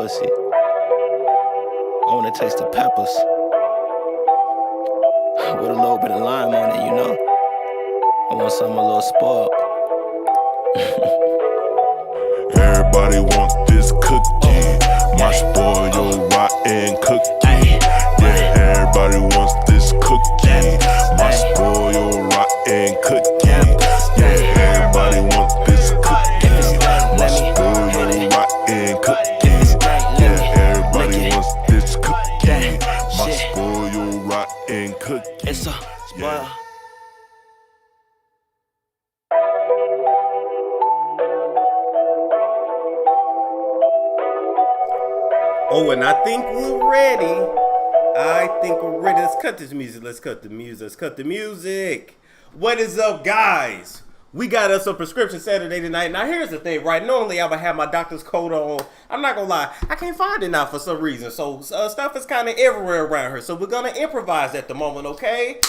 pussy. I wanna taste the peppers with a little bit of lime on it, you know. I want something a little spoiled. Everybody want this cookie, my spoiled rotten cookie. Yeah, everybody wants this cookie, my spoiled rotten cookie. Yeah, everybody wants this cookie, my spoiled rotten cookie. Yeah, everybody wants this cookie, my spoiled rotten cookie. It's a spoil. Oh, and I think we're ready. Let's cut this music. Let's cut the music. What is up, guys? We got us a prescription Saturday tonight. Now, here's the thing, right? Normally, I would have my doctor's coat on. I'm not gonna lie. I can't find it now for some reason. So, stuff is kind of everywhere around here. So, we're gonna improvise at the moment, okay?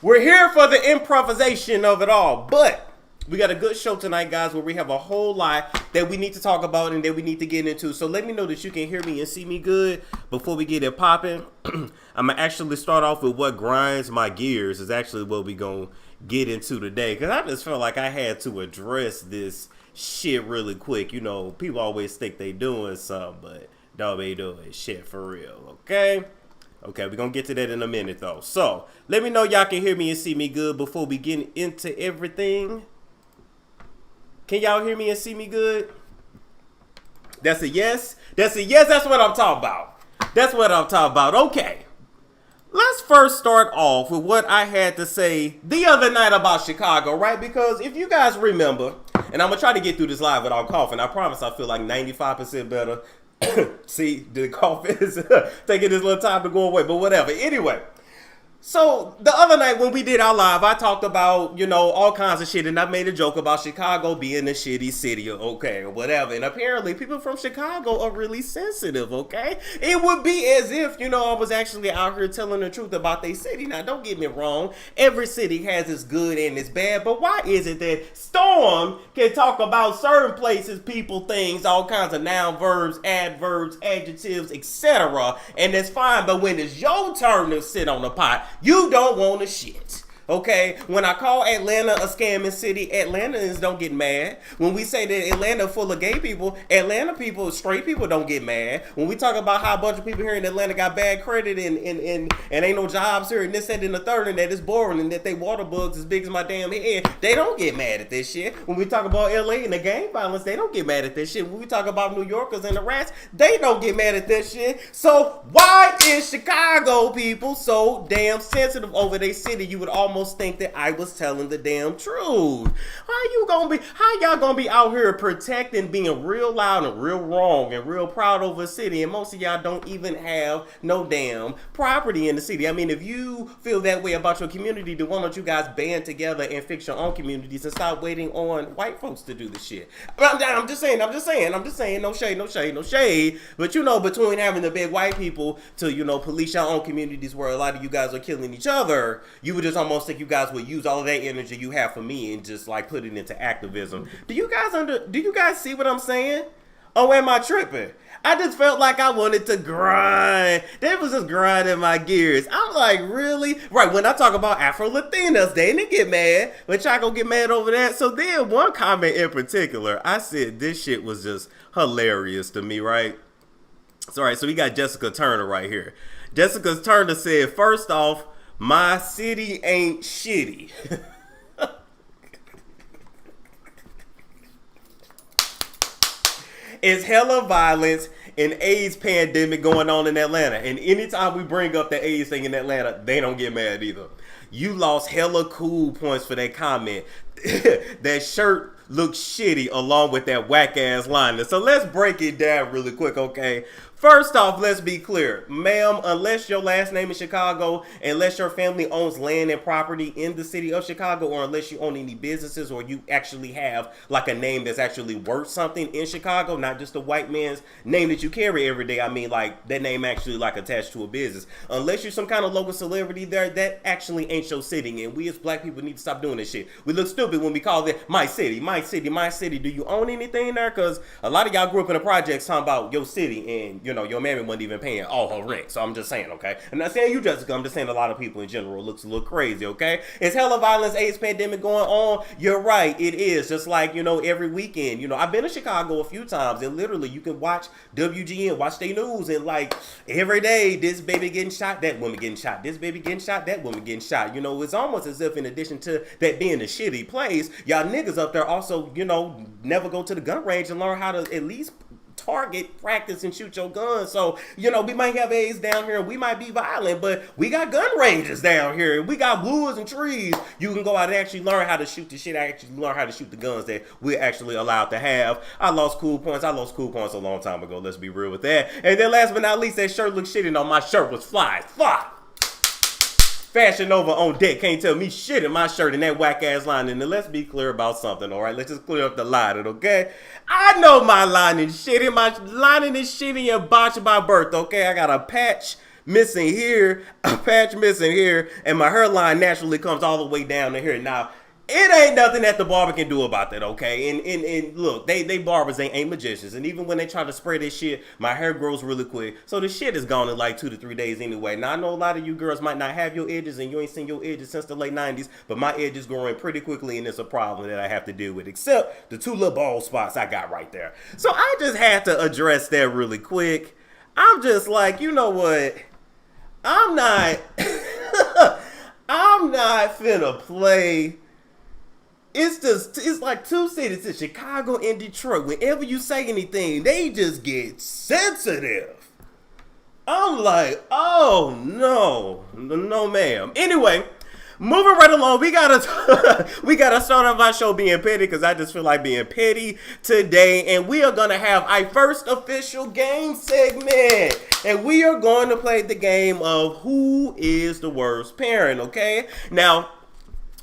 We're here for the improvisation of it all. But we got a good show tonight, guys, where we have a whole lot that we need to talk about and that we need to get into. So let me know that you can hear me and see me good before we get it popping. I'm going to actually start off with what grinds my gears is actually what we going to get into today. Because I just felt like I had to address this shit really quick. You know, people always think they doing something, but don't be doing shit for real, okay? Okay, we're going to get to that in a minute, though. So let me know y'all can hear me and see me good before we get into everything. Can y'all hear me and see me good? That's a yes. That's a yes. That's what I'm talking about. That's what I'm talking about. Okay. Let's first start off with what I had to say the other night about Chicago, right? Because if you guys remember, and I'm going to try to get through this live without coughing. I promise I feel like 95% better. See, the cough is taking this little time to go away, but whatever. Anyway. So, the other night when we did our live, I talked about, you know, all kinds of shit, and I made a joke about Chicago being a shitty city, okay, or whatever, and apparently people from Chicago are really sensitive, okay? It would be as if, you know, I was actually out here telling the truth about their city. Now, don't get me wrong, every city has its good and its bad, but why is it that Storm can talk about certain places, people, things, all kinds of noun, verbs, adverbs, adjectives, etc., and that's fine, but when it's your turn to sit on the pot, you don't want to shit. Okay, when I call Atlanta a scamming city, Atlantans don't get mad. When we say that Atlanta full of gay people, Atlanta people, straight people don't get mad. When we talk about how a bunch of people here in Atlanta got bad credit and ain't no jobs here and this, that, and the third, and that it's boring and that they water bugs as big as my damn head, they don't get mad at this shit. When we talk about LA and the gang violence, they don't get mad at this shit. When we talk about New Yorkers and the rats, they don't get mad at this shit. So why is Chicago people so damn sensitive over their city? You would almost think that I was telling the damn truth. How y'all gonna be out here protecting, being real loud and real wrong and real proud over a city, and most of y'all don't even have no damn property in the city? I mean, if you feel that way about your community, then why don't you guys band together and fix your own communities and stop waiting on white folks to do the shit? I'm just saying, no shade. But you know, between having the big white people to, you know, police your own communities where a lot of you guys are killing each other, you would just almost think you guys would use all of that energy you have for me and just like put it into activism. Do you guys see what I'm saying? Oh, am I tripping? I just felt like I wanted to grind. That was just grinding my gears. I'm like, really? Right, when I talk about Afro-Latinas, they didn't get mad, but y'all gonna get mad over that. So then one comment in particular, I said this shit was just hilarious to me, right? So, all right, so we got Jessica Turner right here. Jessica Turner said, first off, my city ain't shitty. It's hella violence and AIDS pandemic going on in Atlanta. And anytime we bring up the AIDS thing in Atlanta, they don't get mad either. You lost hella cool points for that comment. That shirt looks shitty along with that whack ass line. So let's break it down really quick, okay? First off, let's be clear. Ma'am, unless your last name is Chicago, unless your family owns land and property in the city of Chicago, or unless you own any businesses or you actually have like a name that's actually worth something in Chicago, not just a white man's name that you carry every day. I mean, like, that name actually like attached to a business. Unless you're some kind of local celebrity there, that actually ain't your city. And we as black people need to stop doing this shit. We look stupid when we call it my city, my city, my city. Do you own anything there? Because a lot of y'all grew up in the projects talking about your city, and you know, your mammy wasn't even paying all her rent. So I'm just saying, okay? I'm not saying you, Jessica. I'm just saying a lot of people in general looks a little crazy, okay? It's hella violence, AIDS pandemic going on. You're right. It is. Just like, you know, every weekend. You know, I've been to Chicago a few times, and literally you can watch WGN, watch their news, and like every day, this baby getting shot, that woman getting shot, this baby getting shot, that woman getting shot. You know, it's almost as if in addition to that being a shitty place, y'all niggas up there also, you know, never go to the gun range and learn how to at least target, practice, and shoot your gun. So, you know, we might have AIDS down here, we might be violent, but we got gun ranges down here, and we got woods and trees. You can go out and actually learn how to shoot the shit, actually learn how to shoot the guns that we're actually allowed to have. I lost cool points a long time ago, let's be real with that. And then last but not least, that shirt looks shitty on my shirt was fly. Fuck! Fashion Nova on deck, can't tell me shit in my shirt and that whack ass lining. And let's be clear about something, all right? Let's just clear up the lining, okay? I know my lining shitty. My lining is shitty and botched by birth, okay? I got a patch missing here, a patch missing here, and my hairline naturally comes all the way down to here. Now, it ain't nothing that the barber can do about that, okay? And look, they barbers ain't magicians. And even when they try to spray this shit, my hair grows really quick. So the shit is gone in like 2 to 3 days anyway. Now, I know a lot of you girls might not have your edges, and you ain't seen your edges since the late 90s, but my edges growing pretty quickly, and it's a problem that I have to deal with, except the 2 little bald spots I got right there. So I just had to address that really quick. I'm just like, you know what? I'm not finna play. It's like 2 cities in Chicago and Detroit. Whenever you say anything, they just get sensitive. I'm like, oh no ma'am. Anyway, moving right along, we gotta start off our show being petty, because I just feel like being petty today. And we are gonna have our first official game segment, and we are going to play the game of who is the worst parent. Okay, now,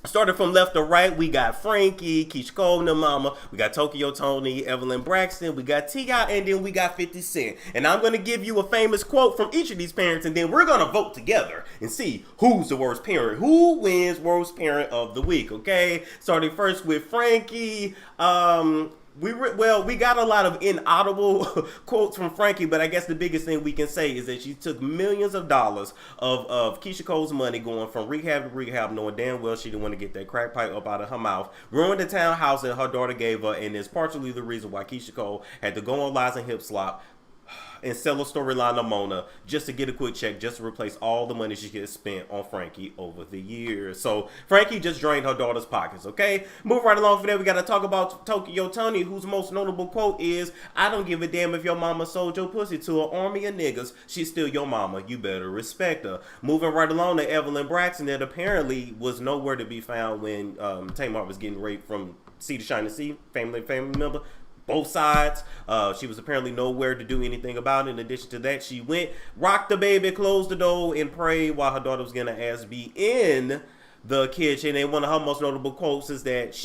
starting from left to right, we got Frankie, Keisha Cole, and the mama. We got Toni, Evelyn Braxton. We got T.I., and then we got 50 Cent. And I'm going to give you a famous quote from each of these parents, and then we're going to vote together and see who's the worst parent. Who wins worst parent of the week, okay? Starting first with Frankie. We got a lot of inaudible quotes from Frankie, but I guess the biggest thing we can say is that she took millions of dollars of Keisha Cole's money, going from rehab to rehab, knowing damn well she didn't want to get that crack pipe up out of her mouth, ruined the townhouse that her daughter gave her, and is partially the reason why Keisha Cole had to go on Lies and Hip Slop and sell a storyline of Mona just to get a quick check, just to replace all the money she had spent on Frankie over the years. So Frankie just drained her daughter's pockets, okay? Move right along from there. We got to talk about Toni, whose most notable quote is, "I don't give a damn if your mama sold your pussy to an army of niggas. She's still your mama. You better respect her." Moving right along to Evelyn Braxton, that apparently was nowhere to be found when Tamar was getting raped from sea to shine to sea, family member. Both sides. She was apparently nowhere to do anything about it. In addition to that, she went, rocked the baby, closed the door, and prayed while her daughter was getting her ass beat in the kitchen. And one of her most notable quotes is that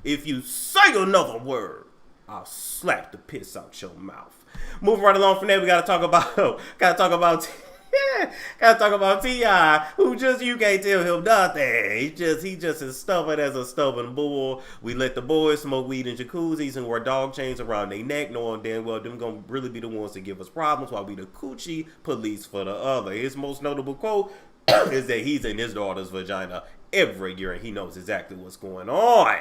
if you say another word, I'll slap the piss out your mouth. Moving right along from there, we gotta talk about T.I., who you can't tell him nothing. He just as stubborn as a stubborn bull. We let the boys smoke weed in jacuzzis and wear dog chains around their neck, knowing damn well them gonna really be the ones that give us problems, while we the coochie police for the other. His most notable quote is that he's in his daughter's vagina every year and he knows exactly what's going on.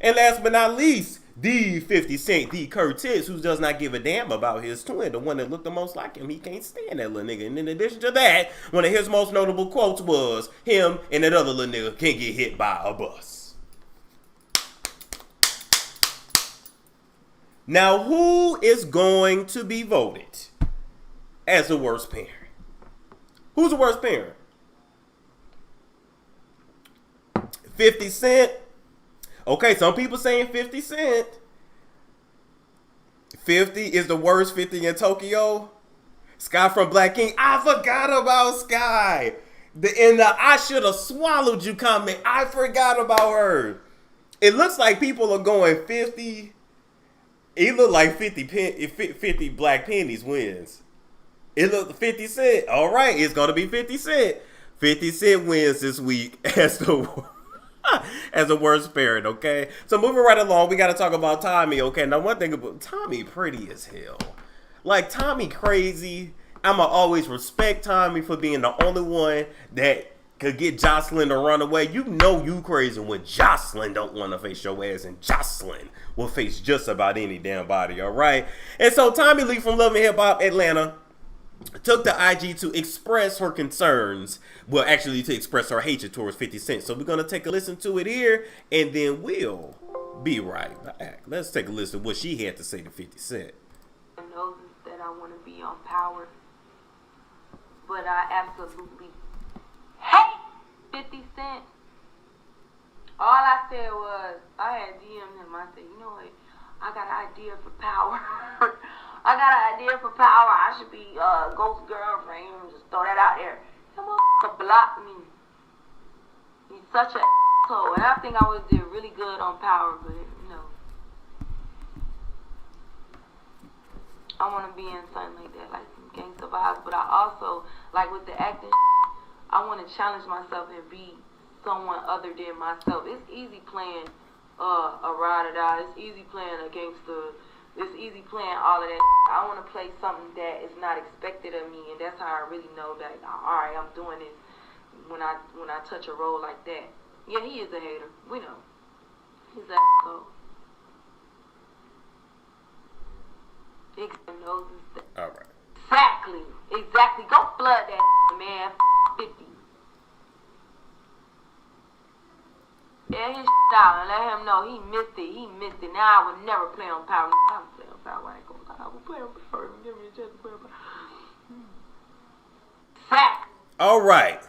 And last but not least, the 50 Cent, the Curtis, who does not give a damn about his twin, the one that looked the most like him. He can't stand that little nigga. And in addition to that, one of his most notable quotes was, him and that other little nigga can't get hit by a bus. Now, who is going to be voted as the worst parent? Who's the worst parent? 50 Cent? Okay, some people saying 50 Cent. 50 is the worst 50 in Tokyo. Sky from Blac King. I forgot about Sky. The I should have swallowed you comment. I forgot about her. It looks like people are going 50. It looked like 50 black pennies wins. It looked 50 Cent. All right, it's going to be 50 Cent. 50 Cent wins this week as the worst parent, okay? So moving right along, we got to talk about Tommy, okay? Now, one thing about Tommy, pretty as hell. Like, Tommy crazy. I'ma always respect Tommy for being the only one that could get Jocelyn to run away. You know you crazy when Jocelyn don't want to face your ass, and Jocelyn will face just about any damn body, all right? And so Tommy Lee from Love and Hip Hop Atlanta took to IG to express her concerns. Well, actually to express her hatred towards 50 Cent. So we're going to take a listen to it here, and then we'll be right back. Let's take a listen to what she had to say to 50 Cent. I know that I want to be on power, but I absolutely hate 50 Cent. All I said was, I had DM'd him. I said, you know what? I got an idea for power. I got an idea for power. I should be Ghost girlfriend. Just throw that out there. That motherfucker blocked me. He's such an asshole. And I think I would did really good on power, but you know, I want to be in something like that, like some gangster vibes. But I also, like with the acting, I want to challenge myself and be someone other than myself. It's easy playing a ride or die. It's easy playing a gangster. It's easy playing all of that. I want to play something that is not expected of me, and that's how I really know that, all right, I'm doing this when I touch a role like that. Yeah, he is a hater. We know. He's an asshole. All right. Exactly. Go flood that man. 50. Yeah, his out and let him know he missed it. Now I would never play on power. I would play on power. I ain't gonna lie. I would play on power. Give me a chance to play on power. Sack. All right.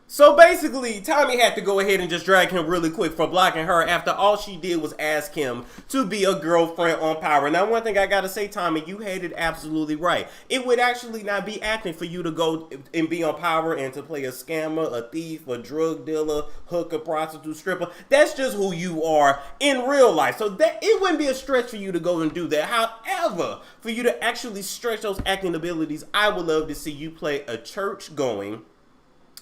So basically, Tommy had to go ahead and just drag him really quick for blocking her after all she did was ask him to be a girlfriend on Power. Now, one thing I gotta say, Tommy, you had it absolutely right. It would actually not be acting for you to go and be on Power and to play a scammer, a thief, a drug dealer, hooker, prostitute, stripper. That's just who you are in real life. So that it wouldn't be a stretch for you to go and do that. However, for you to actually stretch those acting abilities, I would love to see you play a church-going,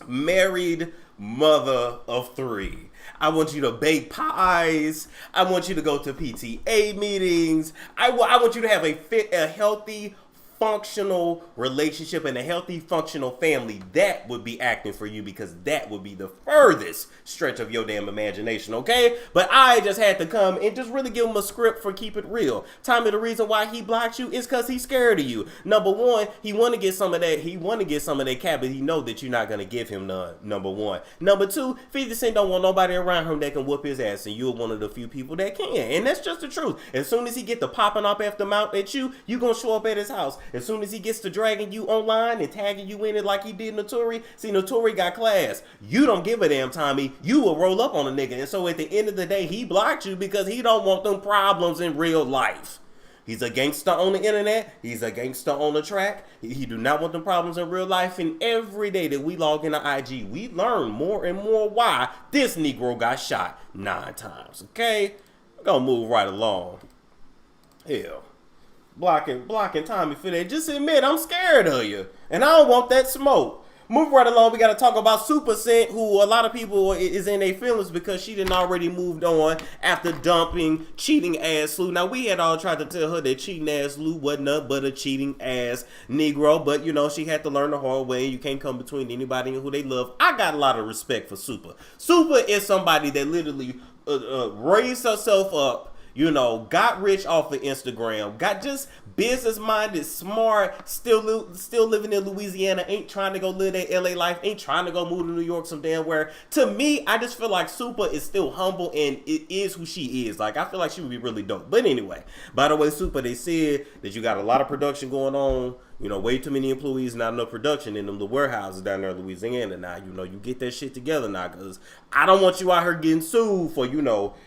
married mother of 3. I want you to bake pies. I want you to go to PTA meetings. I want you to have a healthy, functional relationship and a healthy, functional family. That would be acting for you, because that would be the furthest stretch of your damn imagination, okay? But I just had to come and just really give him a script for Keep It Real. Tommy, the reason why he blocked you is because he's scared of you. Number one, he want to get some of that. He want to get some of that cat, but he know that you're not going to give him none, number one. Number two, 50 Cent don't want nobody around him that can whoop his ass, and you're one of the few people that can. And that's just the truth. As soon as he get the popping up after mouth at you going to show up at his house. As soon as he gets to dragging you online and tagging you in it like he did Notori, see, Notori got class. You don't give a damn, Tommy. You will roll up on a nigga. And so at the end of the day, he blocked you because he don't want them problems in real life. He's a gangster on the internet. He's a gangster on the track. He do not want them problems in real life. And every day that we log into IG, we learn more and more why this Negro got shot 9 times. Okay? We're going to move right along. Hell. Blocking Tommy for that. Just admit I'm scared of you, and I don't want that smoke. Move right along. We got to talk about Supacent, who a lot of people is in their feelings because she done already moved on after dumping cheating ass Lou. Now, we had all tried to tell her that cheating ass Lou wasn't nothing but a cheating ass Negro, but you know, she had to learn the hard way. You can't come between anybody and who they love. I got a lot of respect for Super. Super is somebody that literally raised herself up, you know, got rich off of Instagram, got just business-minded, smart, still living in Louisiana, ain't trying to go live that LA life, ain't trying to go move to New York some damn where. To me, I just feel like Super is still humble and it is who she is. Like, I feel like she would be really dope. But anyway, by the way, Super, they said that you got a lot of production going on, way too many employees, not enough production in them the warehouses down there in Louisiana. Now, you get that shit together now, because I don't want you out here getting sued for,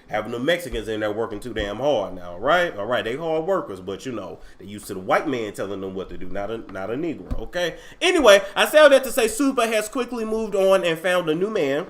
having the Mexicans in there working too damn hard now, right? All right, they hard workers, but, they used to the white man telling them what to do, not a Negro, okay? Anyway, I say all that to say Supa has quickly moved on and found a new man.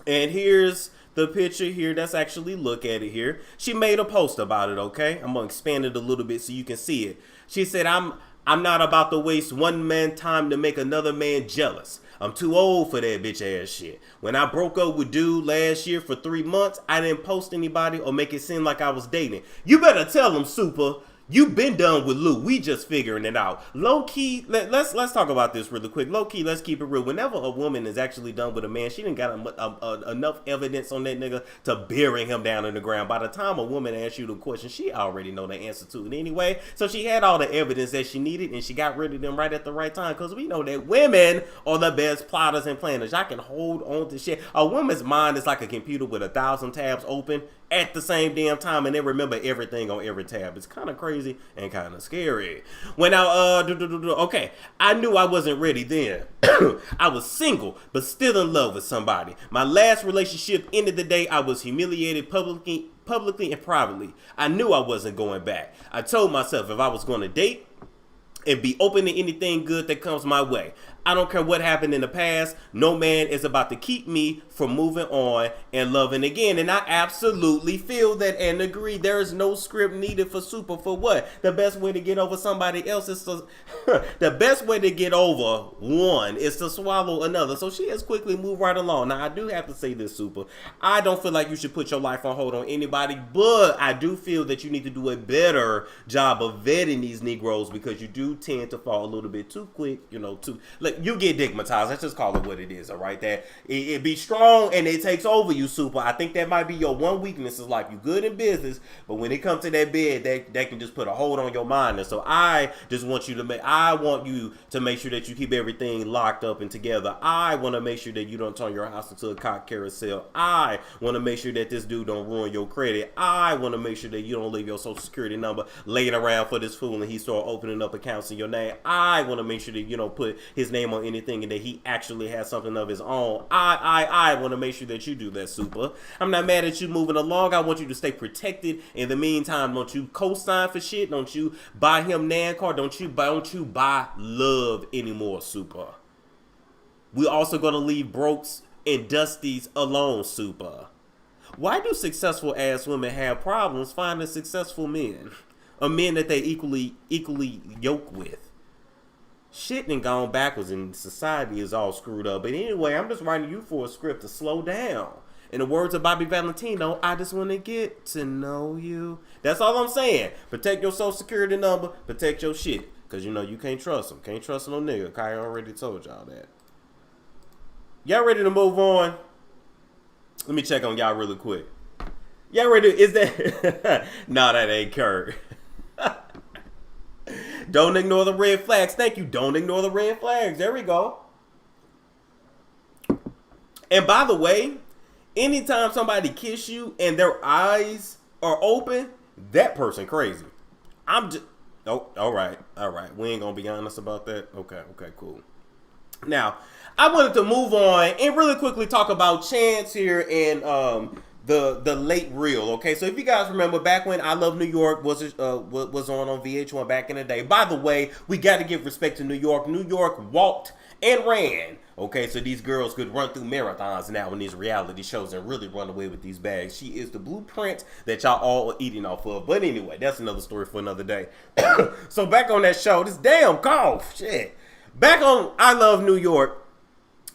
And here's the picture here. Let's actually look at it here. She made a post about it, okay? I'm going to expand it a little bit so you can see it. She said, I'm not about to waste one man's time to make another man jealous. I'm too old for that bitch ass shit. When I broke up with dude last year for 3 months, I didn't post anybody or make it seem like I was dating. You better tell him, Supa. You've been done with Lou. We just figuring it out. Low key, let's talk about this really quick. Low key, let's keep it real. Whenever a woman is actually done with a man, she didn't got enough evidence on that nigga to bury him down in the ground. By the time a woman asks you the question, she already know the answer to it anyway. So she had all the evidence that she needed, and she got rid of them right at the right time. Because we know that women are the best plotters and planners. Y'all can hold on to shit. A woman's mind is like a computer with 1,000 tabs open at the same damn time, and they remember everything on every tab. It's kind of crazy and kind of scary. When I I knew I wasn't ready then. I was single, but still in love with somebody. My last relationship ended the day I was humiliated publicly and privately. I knew I wasn't going back. I told myself if I was going to date and be open to anything good that comes my way. I don't care what happened in the past. No man is about to keep me from moving on and loving again. And I absolutely feel that and agree. There is no script needed for Supa. For what? The best way to get over somebody else is to the best way to get over one is to swallow another. So she has quickly moved right along. Now I do have to say this, Supa. I don't feel like you should put your life on hold on anybody, but I do feel that you need to do a better job of vetting these Negroes, because you do tend to fall a little bit too quick, you get digmatized. Let's just call it what it is, all right? That it be strong and it takes over you, Supa. I think that might be your one weakness in life. You good in business, but when it comes to that bed, that can just put a hold on your mind. And so I just want you to make sure that you keep everything locked up and together. I want to make sure that you don't turn your house into a cock carousel. I want to make sure that this dude don't ruin your credit. I want to make sure that you don't leave your social security number laying around for this fool and he start opening up accounts in your name. I want to make sure that you don't put his name on anything and that he actually has something of his own. I want to make sure that you do that, Supa. I'm not mad at you moving along. I want you to stay protected. In the meantime, don't you co-sign for shit. Don't you buy him NANCAR. Don't you buy love anymore, Supa. We also going to leave Brokes and Dusties alone, Supa. Why do successful ass women have problems finding successful men? Or men that they equally yoke with? Shit done gone backwards and society is all screwed up. But anyway, I'm just writing you for a script to slow down. In the words of Bobby Valentino, I just want to get to know you. That's all I'm saying. Protect your social security number. Protect your shit. Because you can't trust them. Can't trust no nigga. Kai already told y'all that. Y'all ready to move on? Let me check on y'all really quick. Y'all ready? Is that? No, that ain't Kurt. Don't ignore the red flags. Thank you. Don't ignore the red flags. There we go. And by the way, anytime somebody kiss you and their eyes are open, that person crazy. All right. We ain't gonna be honest about that. Okay, cool. Now, I wanted to move on and really quickly talk about Chance here and the late reel. Okay, so if you guys remember back when I Love New York was on VH1 back in the day. By the way, we got to give respect to New York. New York walked and ran. Okay, so these girls could run through marathons now in these reality shows and really run away with these bags. She is the blueprint that y'all all are eating off of. But anyway, that's another story for another day. So back on that show, this damn cough, shit. Back on I Love New York,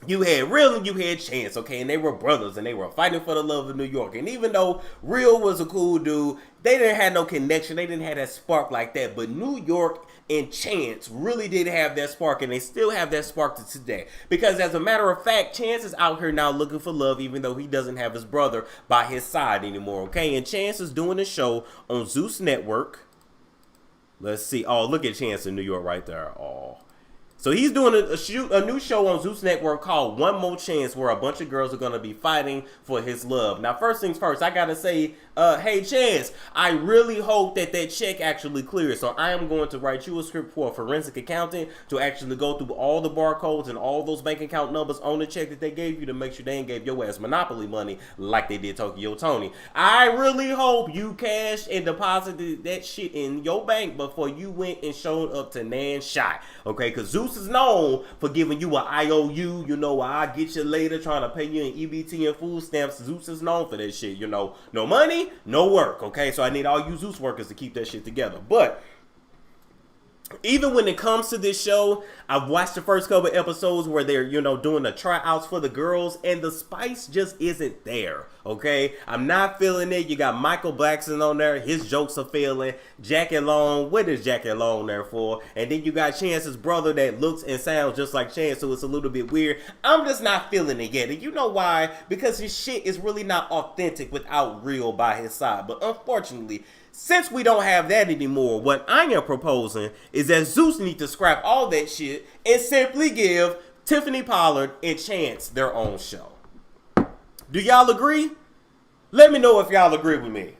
you had Real and you had Chance, okay? And they were brothers and they were fighting for the love of New York. And even though Real was a cool dude, they didn't have no connection. They didn't have that spark like that. But New York and Chance really did have that spark, and they still have that spark to today. Because as a matter of fact, Chance is out here now looking for love, even though he doesn't have his brother by his side anymore, okay? And Chance is doing a show on Zeus Network. Let's see. Oh, look at Chance in New York right there. Oh. So he's doing a new show on Zeus Network called One More Chance, where a bunch of girls are going to be fighting for his love. Now, first things first, I got to say, Hey Chance, I really hope that check actually clears. So I am going to write you a script for a forensic accountant to actually go through all the barcodes and all those bank account numbers on the check that they gave you to make sure they ain't gave your ass monopoly money like they did Tokyo Toni. I really hope you cashed and deposited that shit in your bank before you went and showed up to Nan Shot. Okay, because Zeus is known for giving you an IOU, you know, I'll get you later, trying to pay you in EBT and food stamps. Zeus is known for that shit, you know. No money, no work, okay? So I need all you Zeus workers to keep that shit together. But even when it comes to this show, I've watched the first couple episodes where they're, you know, doing the tryouts for the girls, and the spice just isn't there, okay? I'm not feeling it. You got Michael Blackson on there. His jokes are failing. Jackie Long, what is Jackie Long there for? And then you got Chance's brother that looks and sounds just like Chance, so it's a little bit weird. I'm just not feeling it yet. And you know why? Because his shit is really not authentic without real by his side. But unfortunately, since we don't have that anymore, what I am proposing is that Zeus need to scrap all that shit and simply give Tiffany Pollard and Chance their own show. Do y'all agree? Let me know if y'all agree with me.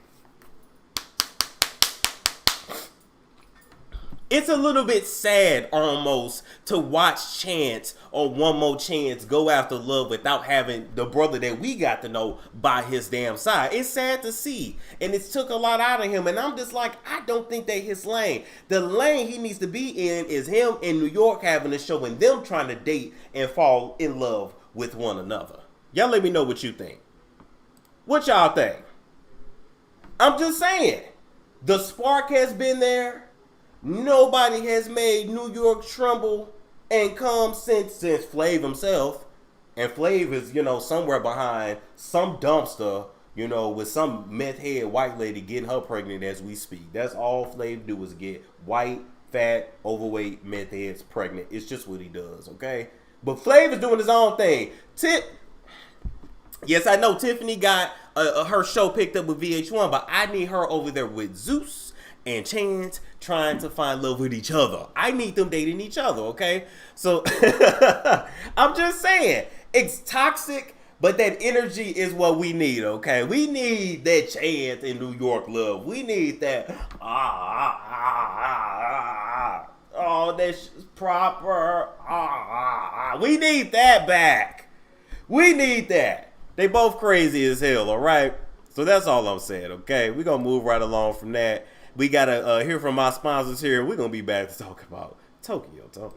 It's a little bit sad almost to watch Chance or One More Chance go after love without having the brother that we got to know by his damn side. It's sad to see. And it's took a lot out of him. And I'm just like, I don't think that his lane. The lane he needs to be in is him in New York having a show and them trying to date and fall in love with one another. Y'all let me know what you think. What y'all think? I'm just saying. The spark has been there. Nobody has made New York tremble and come since Flav himself. And Flav is, you know, somewhere behind some dumpster, you know, with some meth head white lady getting her pregnant as we speak. That's all Flav do is get white, fat, overweight meth heads pregnant. It's just what he does, okay? But Flav is doing his own thing. Yes, I know Tiffany got her show picked up with VH1, but I need her over there with Zeus and Chance trying to find love with each other. I need them dating each other, okay? So I'm just saying, it's toxic, but that energy is what we need, okay? We need that Chance in New York love. We need that, oh, that's proper, we need that back. We need that. They both crazy as hell, all right? So that's all I'm saying, okay? We're going to move right along from that. We got to hear from our sponsors here. We're going to be back to talk about Tokyo Toni.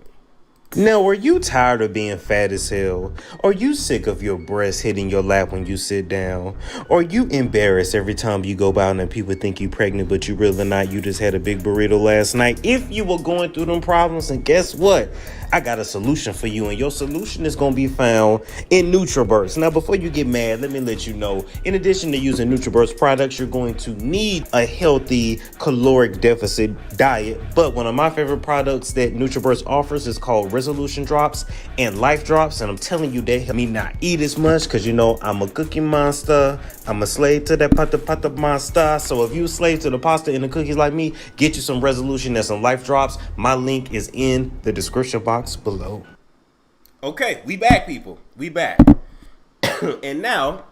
Now, are you tired of being fat as hell? Are you sick of your breasts hitting your lap when you sit down? Are you embarrassed every time you go out and people think you pregnant, but you really not? You just had a big burrito last night. If you were going through them problems, and guess what? I got a solution for you, and your solution is going to be found in NUTRABURST. Now, before you get mad, let me let you know, in addition to using NUTRABURST products, you're going to need a healthy caloric deficit diet. But one of my favorite products that NUTRABURST offers is called Resolution Drops and Life Drops. And I'm telling you, they help me not eat as much because, you know, I'm a cookie monster. I'm a slave to that pata monster. So if you a slave to the pasta and the cookies like me, get you some Resolution and some Life Drops. My link is in the description box below. Okay, we back, people. We back. And now,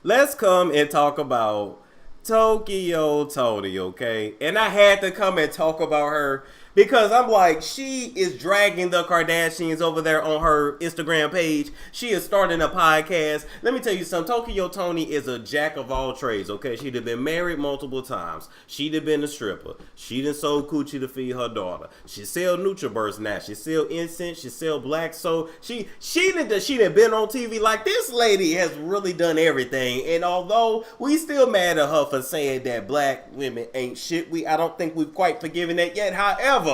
let's come and talk about Tokyo Toni, okay? And I had to come and talk about her because I'm like, she is dragging the Kardashians over there on her Instagram page. She is starting a podcast. Let me tell you something. Tokyo Toni is a jack of all trades, okay? She'd have been married multiple times. She'd have been a stripper. She done sold coochie to feed her daughter. She sell NutraBurst now. She sell incense. She sell black soap. She done been on TV. Like, this lady has really done everything. And although we still mad at her for saying that black women ain't shit, I don't think we've quite forgiven that yet. However,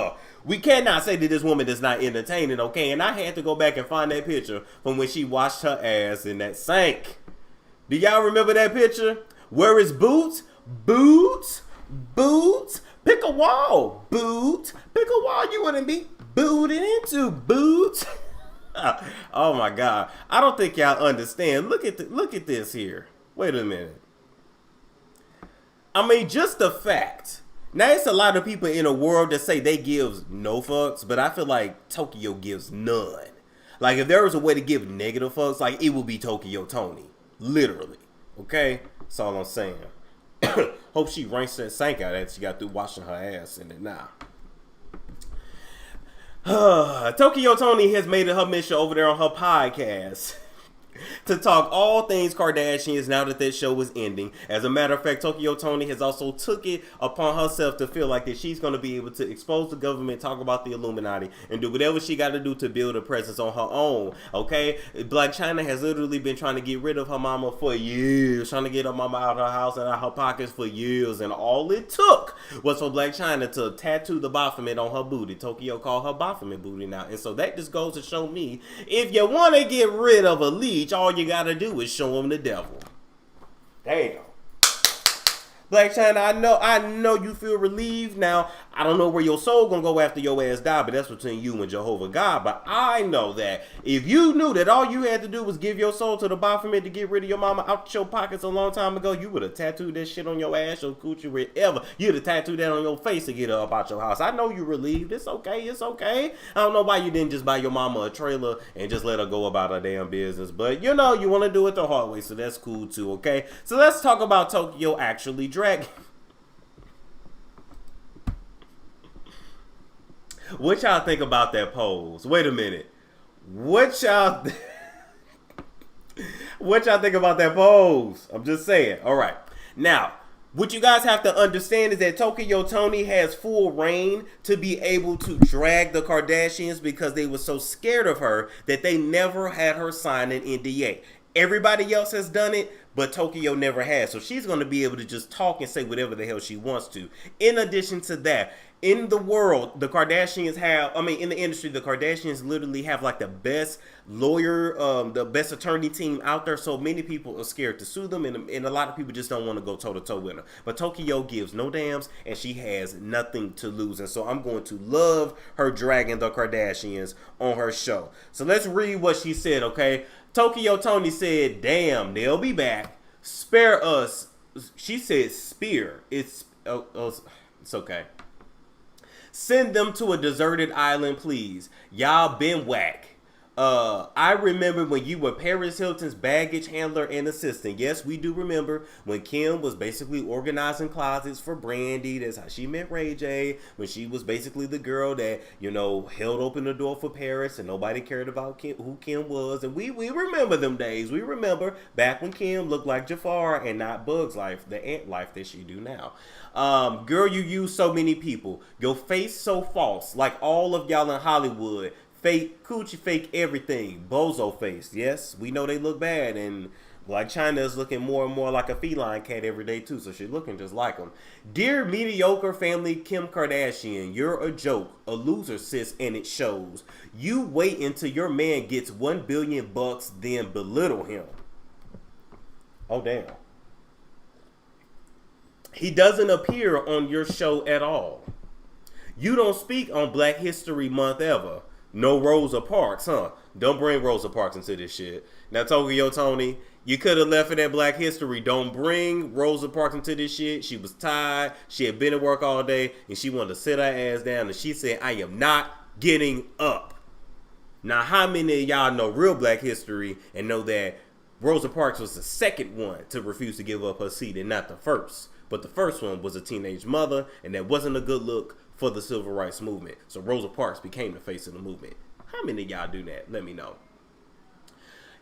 we cannot say that this woman is not entertaining, okay? And I had to go back and find that picture from when she washed her ass in that sink. Do y'all remember that picture? Where is Boots? Boots? Boots? Pick a wall. Boots? Pick a wall you want to be booted into. Boots? Oh my God. I don't think y'all understand. Look at this here. Wait a minute. I mean, just the fact. Now, it's a lot of people in the world that say they gives no fucks, but I feel like Tokyo gives none. Like, if there was a way to give negative fucks, like, it would be Tokyo Toni. Literally. Okay? That's all I'm saying. Hope she rinsed that sink out after she got through washing her ass in it now. Tokyo Toni has made it her mission over there on her podcast to talk all things Kardashians now that that show is ending. As a matter of fact, Tokyo Toni has also took it upon herself to feel like that she's going to be able to expose the government, talk about the Illuminati, and do whatever she got to do to build a presence on her own. Okay? Blac Chyna has literally been trying to get rid of her mama for years, trying to get her mama out of her house and out of her pockets for years, and all it took was for Blac Chyna to tattoo the Baphomet on her booty. Tokyo called her Baphomet booty now. And so that just goes to show me, if you want to get rid of a leech, all you gotta do is show him the devil. Damn. Blac Chyna, I know you feel relieved now. I don't know where your soul gonna go after your ass die, but that's between you and Jehovah God. But I know that if you knew that all you had to do was give your soul to the Baphomet to get rid of your mama out your pockets a long time ago, you would have tattooed that shit on your ass, your coochie, wherever. You'd have tattooed that on your face to get her up out your house. I know you relieved. It's okay. It's okay. I don't know why you didn't just buy your mama a trailer and just let her go about her damn business. But you know, you want to do it the hard way, so that's cool too, okay? So let's talk about Tokyo actually dragging. What y'all think about that pose? Wait a minute. What y'all think about that pose? I'm just saying. All right. Now, what you guys have to understand is that Tokyo Toni has full reign to be able to drag the Kardashians because they were so scared of her that they never had her sign an NDA. Everybody else has done it, but Tokyo never has. So she's going to be able to just talk and say whatever the hell she wants to. In addition to that, in the world, the Kardashians in the industry, the Kardashians literally have like the best lawyer, the best attorney team out there. So many people are scared to sue them, and a lot of people just don't want to go toe to toe with her. But Tokyo gives no dams, and she has nothing to lose. And so I'm going to love her dragging the Kardashians on her show. So let's read what she said, okay? Tokyo Toni said, "Damn, they'll be back. Spare us." She said, "Spear." It's okay. "Send them to a deserted island, please. Y'all been whack. I remember when you were Paris Hilton's baggage handler and assistant." Yes, we do remember when Kim was basically organizing closets for Brandy. That's how she met Ray J. When she was basically the girl that, you know, held open the door for Paris and nobody cared about who Kim was. And we remember them days. We remember back when Kim looked like Jafar and not Bug's Life, the ant life that she do now. "Girl, you use so many people. Your face so false, like all of y'all in Hollywood. Fake coochie, fake everything. Bozo face." Yes, we know they look bad, and Blac Chyna is looking more and more like a feline cat every day too, so she's looking just like them. "Dear mediocre family Kim Kardashian, you're a joke, a loser, sis, and it shows. You wait until your man gets $1 billion, then belittle him." Oh damn. "He doesn't appear on your show at all. You don't speak on Black History Month ever. No Rosa Parks, huh? Don't bring Rosa Parks into this shit." Now, Tokyo Toni, you could have left it at Black History. Don't bring Rosa Parks into this shit. She was tired. She had been at work all day, and she wanted to sit her ass down, and she said, "I am not getting up." Now, how many of y'all know real Black History and know that Rosa Parks was the second one to refuse to give up her seat and not the first? But the first one was a teenage mother, and that wasn't a good look for the civil rights movement. So Rosa Parks became the face of the movement. How many of y'all do that? Let me know.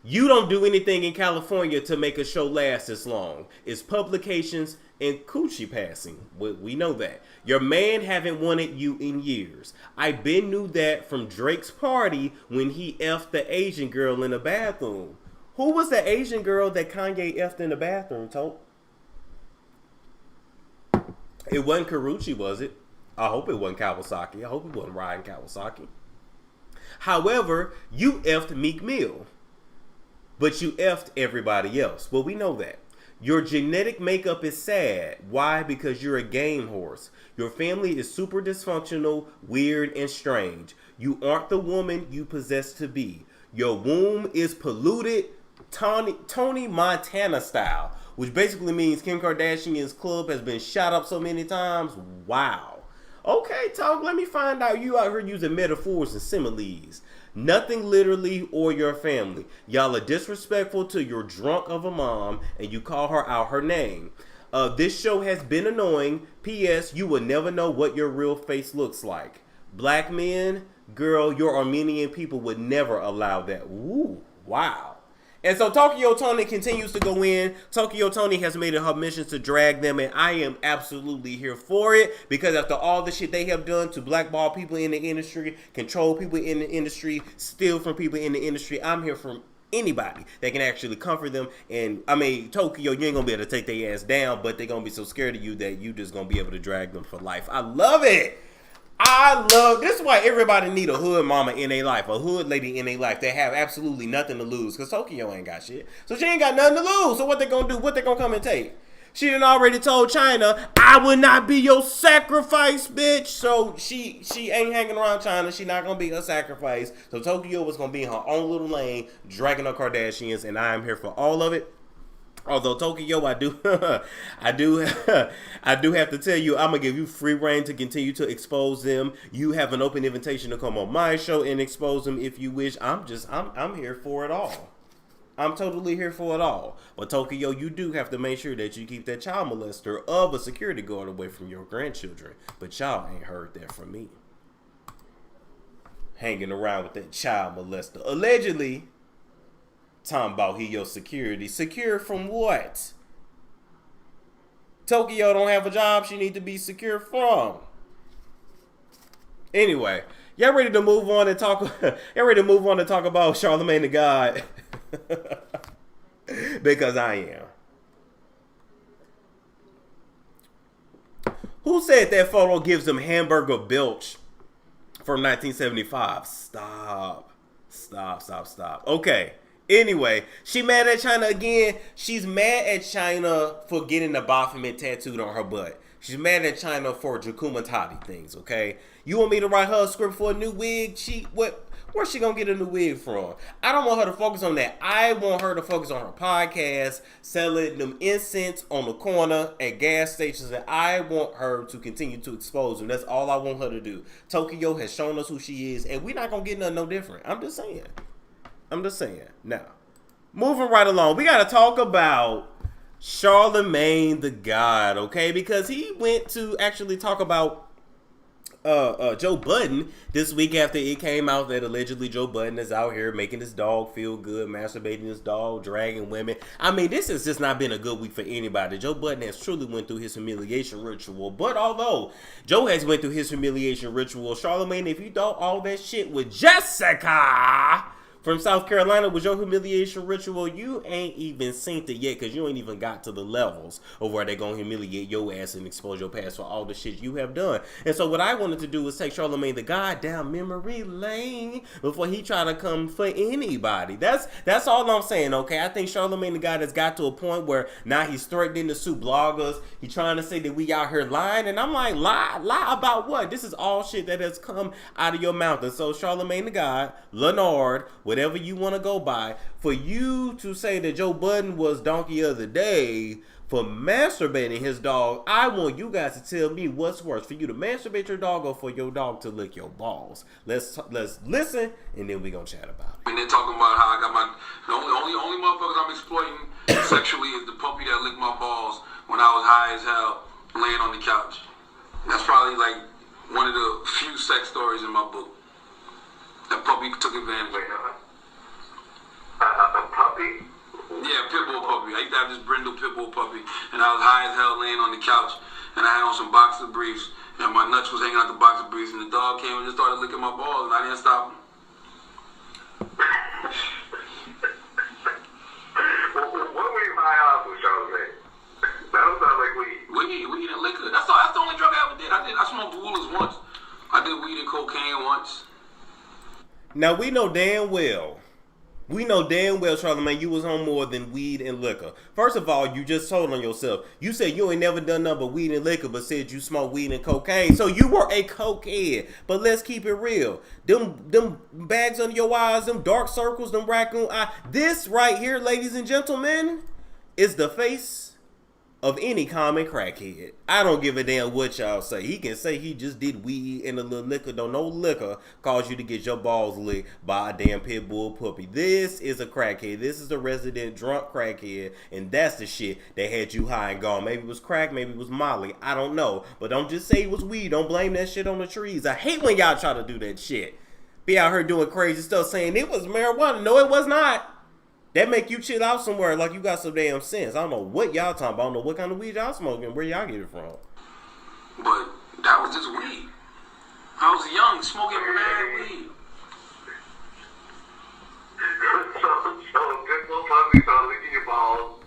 "You don't do anything in California to make a show last this long. It's publications and coochie passing. We know that. Your man haven't wanted you in years. I been knew that from Drake's party when he effed the Asian girl in the bathroom." Who was the Asian girl that Kanye effed in the bathroom, Tope? It wasn't Karuchi, was it? I hope it wasn't Kawasaki. I hope it wasn't Ryan Kawasaki. "However, you effed Meek Mill, but you effed everybody else." Well, we know that. "Your genetic makeup is sad. Why? Because you're a game horse. Your family is super dysfunctional, weird, and strange. You aren't the woman you possess to be. Your womb is polluted, Tony Montana style." Which basically means Kim Kardashian's club has been shot up so many times. Wow. Okay, Talk, let me find out you out here using metaphors and similes. "Nothing literally or your family. Y'all are disrespectful to your drunk of a mom and you call her out her name. This show has been annoying. P.S. You will never know what your real face looks like. Black men, girl, your Armenian people would never allow that. Ooh, wow. And so Tokyo Toni continues to go in. Tokyo Toni has made it her mission to drag them, and I am absolutely here for it, because after all the shit they have done to blackball people in the industry, control people in the industry, steal from people in the industry, I'm here for anybody that can actually comfort them. And I mean, Tokyo, you ain't gonna be able to take their ass down, but they're gonna be so scared of you that you just gonna be able to drag them for life. I love it. This is why everybody need a hood mama in their life, a hood lady in their life. They have absolutely nothing to lose, because Tokyo ain't got shit. So she ain't got nothing to lose. So what they gonna do? What they gonna come and take? She done already told Chyna, I will not be your sacrifice, bitch. So she ain't hanging around Chyna. She not gonna be her sacrifice. So Tokyo was gonna be in her own little lane, dragging her Kardashians, and I am here for all of it. Although Tokyo, I do have to tell you, I'm gonna give you free reign to continue to expose them. You have an open invitation to come on my show and expose them if you wish. I'm here for it all. I'm totally here for it all. But Tokyo, you do have to make sure that you keep that child molester of a security guard away from your grandchildren. But y'all ain't heard that from me. Hanging around with that child molester. Allegedly. Talking about he your security. Secure from what? Tokyo don't have a job she need to be secure from. Anyway, y'all ready to move on and talk? Y'all ready to move on and talk about Charlamagne the God? Because I am. Who said that photo gives them hamburger belch from 1975? Stop. Okay. Anyway, she mad at Chyna again. She's mad at Chyna for getting the Baphomet tattooed on her butt. She's mad at Chyna for Jakumatati things, okay? You want me to write her a script for a new wig? Where's she gonna get a new wig from? I don't want her to focus on that. I want her to focus on her podcast, selling them incense on the corner at gas stations, and I want her to continue to expose them. That's all I want her to do. Tokyo has shown us who she is, and we're not gonna get nothing no different. I'm just saying. Now, moving right along, we got to talk about Charlamagne the God, okay? Because he went to actually talk about Joe Budden this week after it came out that allegedly Joe Budden is out here making his dog feel good, masturbating his dog, dragging women. I mean, this has just not been a good week for anybody. Joe Budden has truly went through his humiliation ritual. But although Joe has went through his humiliation ritual, Charlamagne, if you thought all that shit with Jessica from South Carolina was your humiliation ritual, you ain't even seen it yet, because you ain't even got to the levels of where they gonna humiliate your ass and expose your past for all the shit you have done. And so what I wanted to do was take Charlamagne the God down memory lane before he try to come for anybody. That's all I'm saying, okay? I think Charlamagne the God has got to a point where now he's threatening to sue bloggers. He's trying to say that we out here lying, and I'm like, lie about what? This is all shit that has come out of your mouth. And so Charlamagne the God, Leonard, whatever you want to go by, for you to say that Joe Budden was donkey of the day for masturbating his dog, I want you guys to tell me what's worse, for you to masturbate your dog or for your dog to lick your balls. Let's listen, and then we gonna chat about it. And they're talking about how I got the only motherfuckers I'm exploiting sexually is the puppy that licked my balls when I was high as hell laying on the couch. That's probably like one of the few sex stories in my book. That puppy took advantage of me. A puppy? Yeah, pit bull puppy. I used to have this brindle pit bull puppy, and I was high as hell laying on the couch, and I had on some boxer briefs, and my nuts was hanging out the boxer briefs, and the dog came and just started licking my balls, and I didn't stop him. What were you high off with, Charlamagne? That don't sound like weed. Weed and liquor. That's the only drug I ever did. I smoked rulers once. I did weed and cocaine once. Now we know damn well, Charlamagne, you was on more than weed and liquor. First of all, you just told on yourself. You said you ain't never done nothing but weed and liquor, but said you smoked weed and cocaine. So you were a cokehead. But let's keep it real. Them bags under your eyes, them dark circles, them raccoon eyes. This right here, ladies and gentlemen, is the face of any common crackhead. I don't give a damn what y'all say. He can say he just did weed and a little liquor. Don't no liquor cause you to get your balls licked by a damn pit bull puppy. This is a crackhead. This is a resident drunk crackhead, and that's the shit that had you high and gone. Maybe it was crack, maybe it was Molly. I don't know. But don't just say it was weed. Don't blame that shit on the trees. I hate when y'all try to do that shit. Be out here doing crazy stuff saying it was marijuana. No, it was not. That make you chill out somewhere like you got some damn sense. I don't know what y'all talking about. I don't know what kind of weed y'all smoking. Where y'all get it from? But that was just weed. I was young, smoking mad weed. So this little puppy started licking your balls,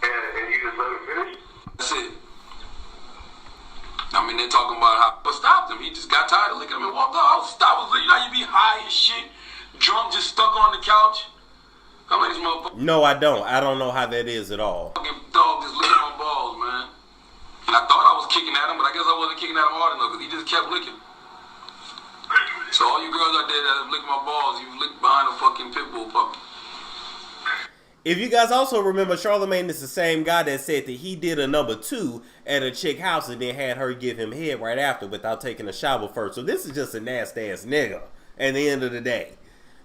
and you just let him finish? That's it. I mean, they're talking about how, but stopped him. He just got tired of licking him and walked out. I was stopped. You know, you be high as shit, drunk, just stuck on the couch. Come on, these motherfuckers. No, I don't. I don't know how that is at all. Fucking dog just licking my balls, man. And I thought I was kicking at him, but I guess I wasn't kicking at him hard enough because he just kept licking. So all you girls out there that have licked my balls, you licked behind a fucking pit bull puppy. If you guys also remember, Charlamagne is the same guy that said that he did a number 2 at a chick house and then had her give him head right after without taking a shower first. So this is just a nasty ass nigga at the end of the day.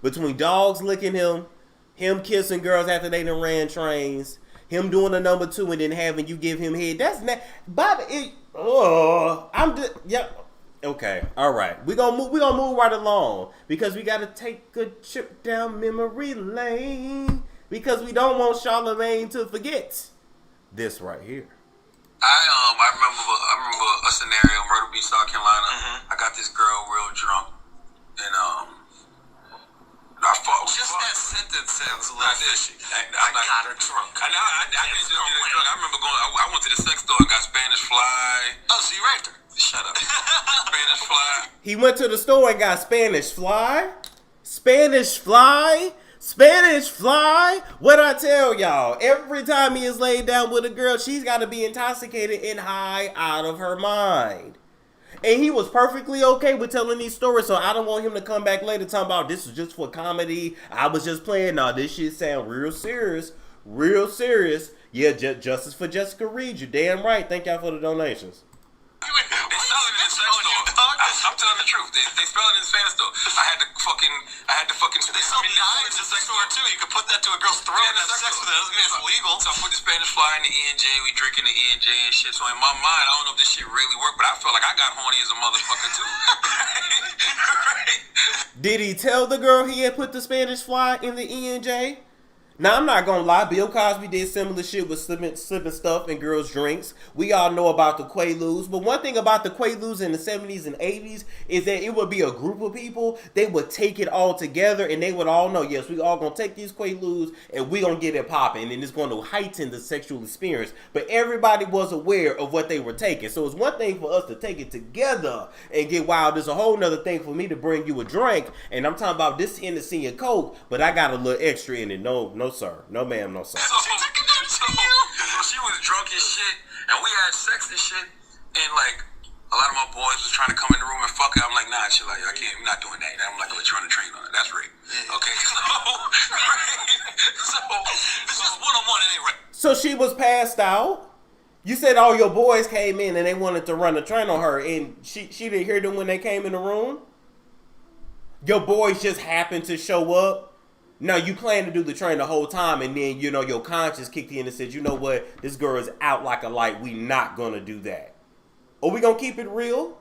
Between dogs licking him kissing girls after they done ran trains, him doing a number 2 and then having you give him head. That's not. But I'm just okay. All right, we gonna move right along because we gotta take a trip down memory lane because we don't want Charlamagne to forget this right here. I remember a scenario in Myrtle Beach, South Carolina. I got this girl real drunk, and I fought. Just that sentence sounds a little fishy. I got her drunk. I didn't just get her drunk. I remember going. I went to the sex store and got Spanish Fly. Oh, so you raped her? Shut up. Spanish Fly. He went to the store and got Spanish Fly. Spanish Fly. Spanish Fly. What I tell y'all? Every time he is laid down with a girl, she's got to be intoxicated and high out of her mind. And he was perfectly okay with telling these stories, so I don't want him to come back later talking about this was just for comedy. I was just playing. Nah, this shit sound real serious. Real serious. Yeah, justice for Jessica Reed. You damn right. Thank y'all for the donations. They sell it in the sex store. I'm telling the truth. They sell it in the sex store. I had to fucking. They sell knives in the sex store too. You could put that to a girl's throat and have sex with it. Doesn't mean it's legal. So I put the Spanish Fly in the E&J. We drinking the E&J and shit. So in my mind, I don't know if this shit really worked, but I felt like I got horny as a motherfucker too. Right? Did he tell the girl he had put the Spanish Fly in the E&J? Now, I'm not gonna lie, Bill Cosby did similar shit with slipping stuff in girls' drinks. We all know about the Quaaludes, but one thing about the Quaaludes in the 70s and 80s is that it would be a group of people. They would take it all together, and they would all know, yes, we all gonna take these Quaaludes, and we gonna get it popping, and it's gonna heighten the sexual experience. But everybody was aware of what they were taking. So it's one thing for us to take it together and get wild. There's a whole nother thing for me to bring you a drink, and I'm talking about this Hennessy and Coke, but I got a little extra in it. No, sir. No, ma'am. No, sir. So she was drunk as shit, and we had sex and shit, and like a lot of my boys was trying to come in the room and fuck it. I'm like, nah, shit, like I can't. We're not doing that. And I'm like, let you run a train on it. That's rape. Okay, so this is one-on-one. It ain't rape. So she was passed out. You said all your boys came in and they wanted to run a train on her, and she didn't hear them when they came in the room. Your boys just happened to show up. No, you planned to do the train the whole time, and then, you know, your conscience kicked in and said, you know what, this girl is out like a light. We not going to do that. Are we going to keep it real?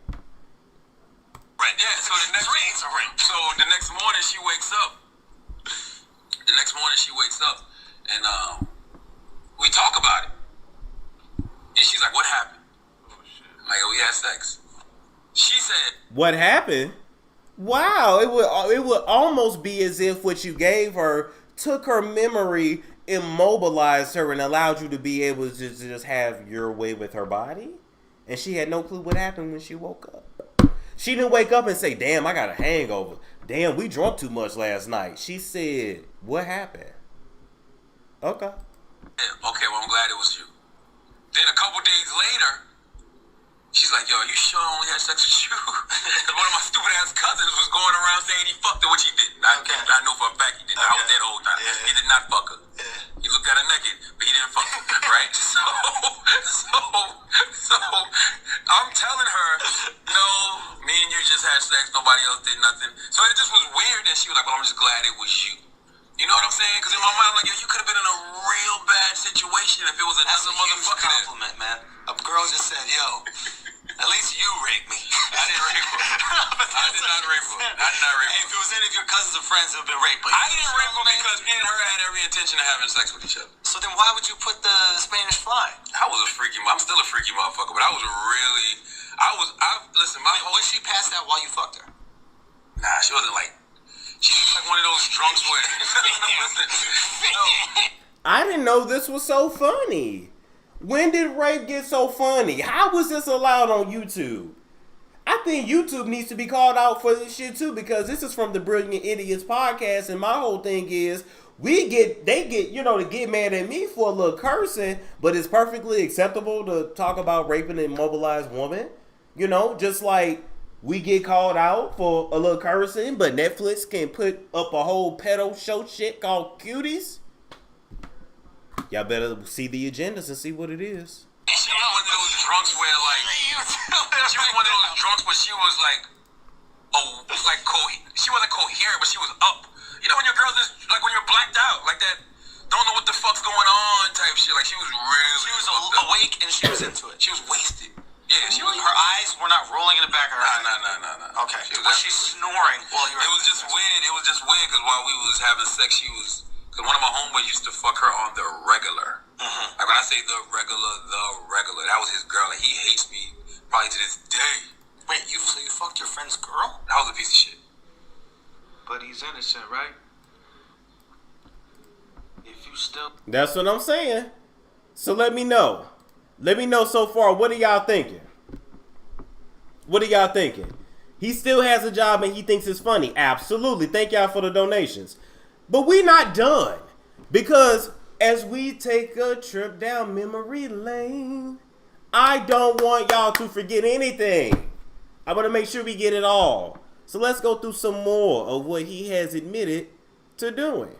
Right, yeah, so the next morning she wakes up. And we talk about it. And she's like, what happened? I'm like, oh, we had sex. She said, what happened? Wow, it would almost be as if what you gave her took her memory, immobilized her, and allowed you to be able to just have your way with her body. And she had no clue what happened when she woke up. She didn't wake up and say, damn, I got a hangover. Damn, we drunk too much last night. She said, what happened? Okay. Yeah, okay, well, I'm glad it was you. Then a couple days later, she's like, yo, you sure I only had sex with you? One of my stupid ass cousins was going around saying he fucked her, which he didn't. I know for a fact he didn't. I was there the whole time. He did not fuck her. He looked at her naked. didn't fuck her, right? So I'm telling her, no, me and you just had sex, nobody else did nothing. So it just was weird that she was like, well, I'm just glad it was you. You know what I'm saying? Because in my mind, I'm like, yo, you could have been in a real bad situation if it was another motherfucker. That's a compliment, man. A girl just said, yo, at least you raped me. I didn't rape her. I did not rape her. I did not rape her. If it was any of your cousins or friends who have been raped, I didn't rape her because me and her had every intention of having sex with each other. So then why would you put the Spanish fly? I was a freaky, I'm still a freaky motherfucker, but I was really, listen, was she past that while you fucked her? Nah, she wasn't like, she was like one of those drunks where, listen, I didn't know this was so funny. When did rape get so funny? How was this allowed on YouTube? I think YouTube needs to be called out for this shit too, because this is from the Brilliant Idiots podcast, and my whole thing is they get, you know, to get mad at me for a little cursing, but it's perfectly acceptable to talk about raping an immobilized woman. You know, just like we get called out for a little cursing, but Netflix can put up a whole pedo show shit called Cuties. Y'all better see the agendas and see what it is. She was one of those drunks where, like, she was one of those drunks where she was like, she wasn't coherent, but she was up. You know when your girl is, like, when you're blacked out, like that, don't know what the fuck's going on type shit. Like, she was awake and she was into it. She was wasted. Yeah, she was. Her eyes were not rolling in the back of her head. No. Okay. Was she snoring while you were? It was just weird. It was just weird because while we was having sex, she was. Because one of my homeboys used to fuck her on the regular. Mm-hmm. Like when I say the regular, that was his girl. Like he hates me probably to this day. Wait, so you fucked your friend's girl? That was a piece of shit. But he's innocent, right? If you still... That's what I'm saying. So let me know. Let me know so far. What are y'all thinking? What are y'all thinking? He still has a job and he thinks it's funny. Absolutely. Thank y'all for the donations. But we not done. Because as we take a trip down memory lane, I don't want y'all to forget anything. I want to make sure we get it all. So let's go through some more of what he has admitted to doing.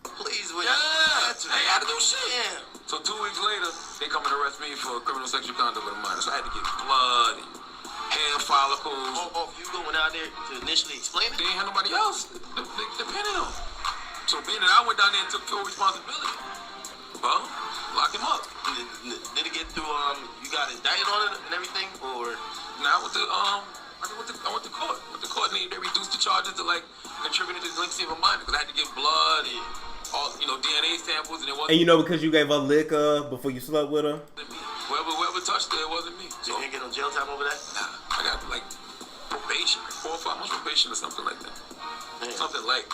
Please, with I gotta do shit. Yeah. So 2 weeks later, they come and arrest me for criminal sexual conduct with a minor. So I had to get blood and hair follicles. Oh, you going out there to initially explain it? They ain't had nobody else depending on. So being that I went down there and took full responsibility, well, lock him up. Did it get through? You got indicted on it and everything, or? Nah, I went to court. With the court, they reduced the charges to like contributing to the delinquency of a minor because I had to give blood and all, DNA samples, and it wasn't. And you know, because you gave her liquor before you slept with her. Whoever touched her, it wasn't me. So you didn't get no jail time over that? Nah, I got like probation, like 4 or 5 months probation or something like that. Yeah. Something like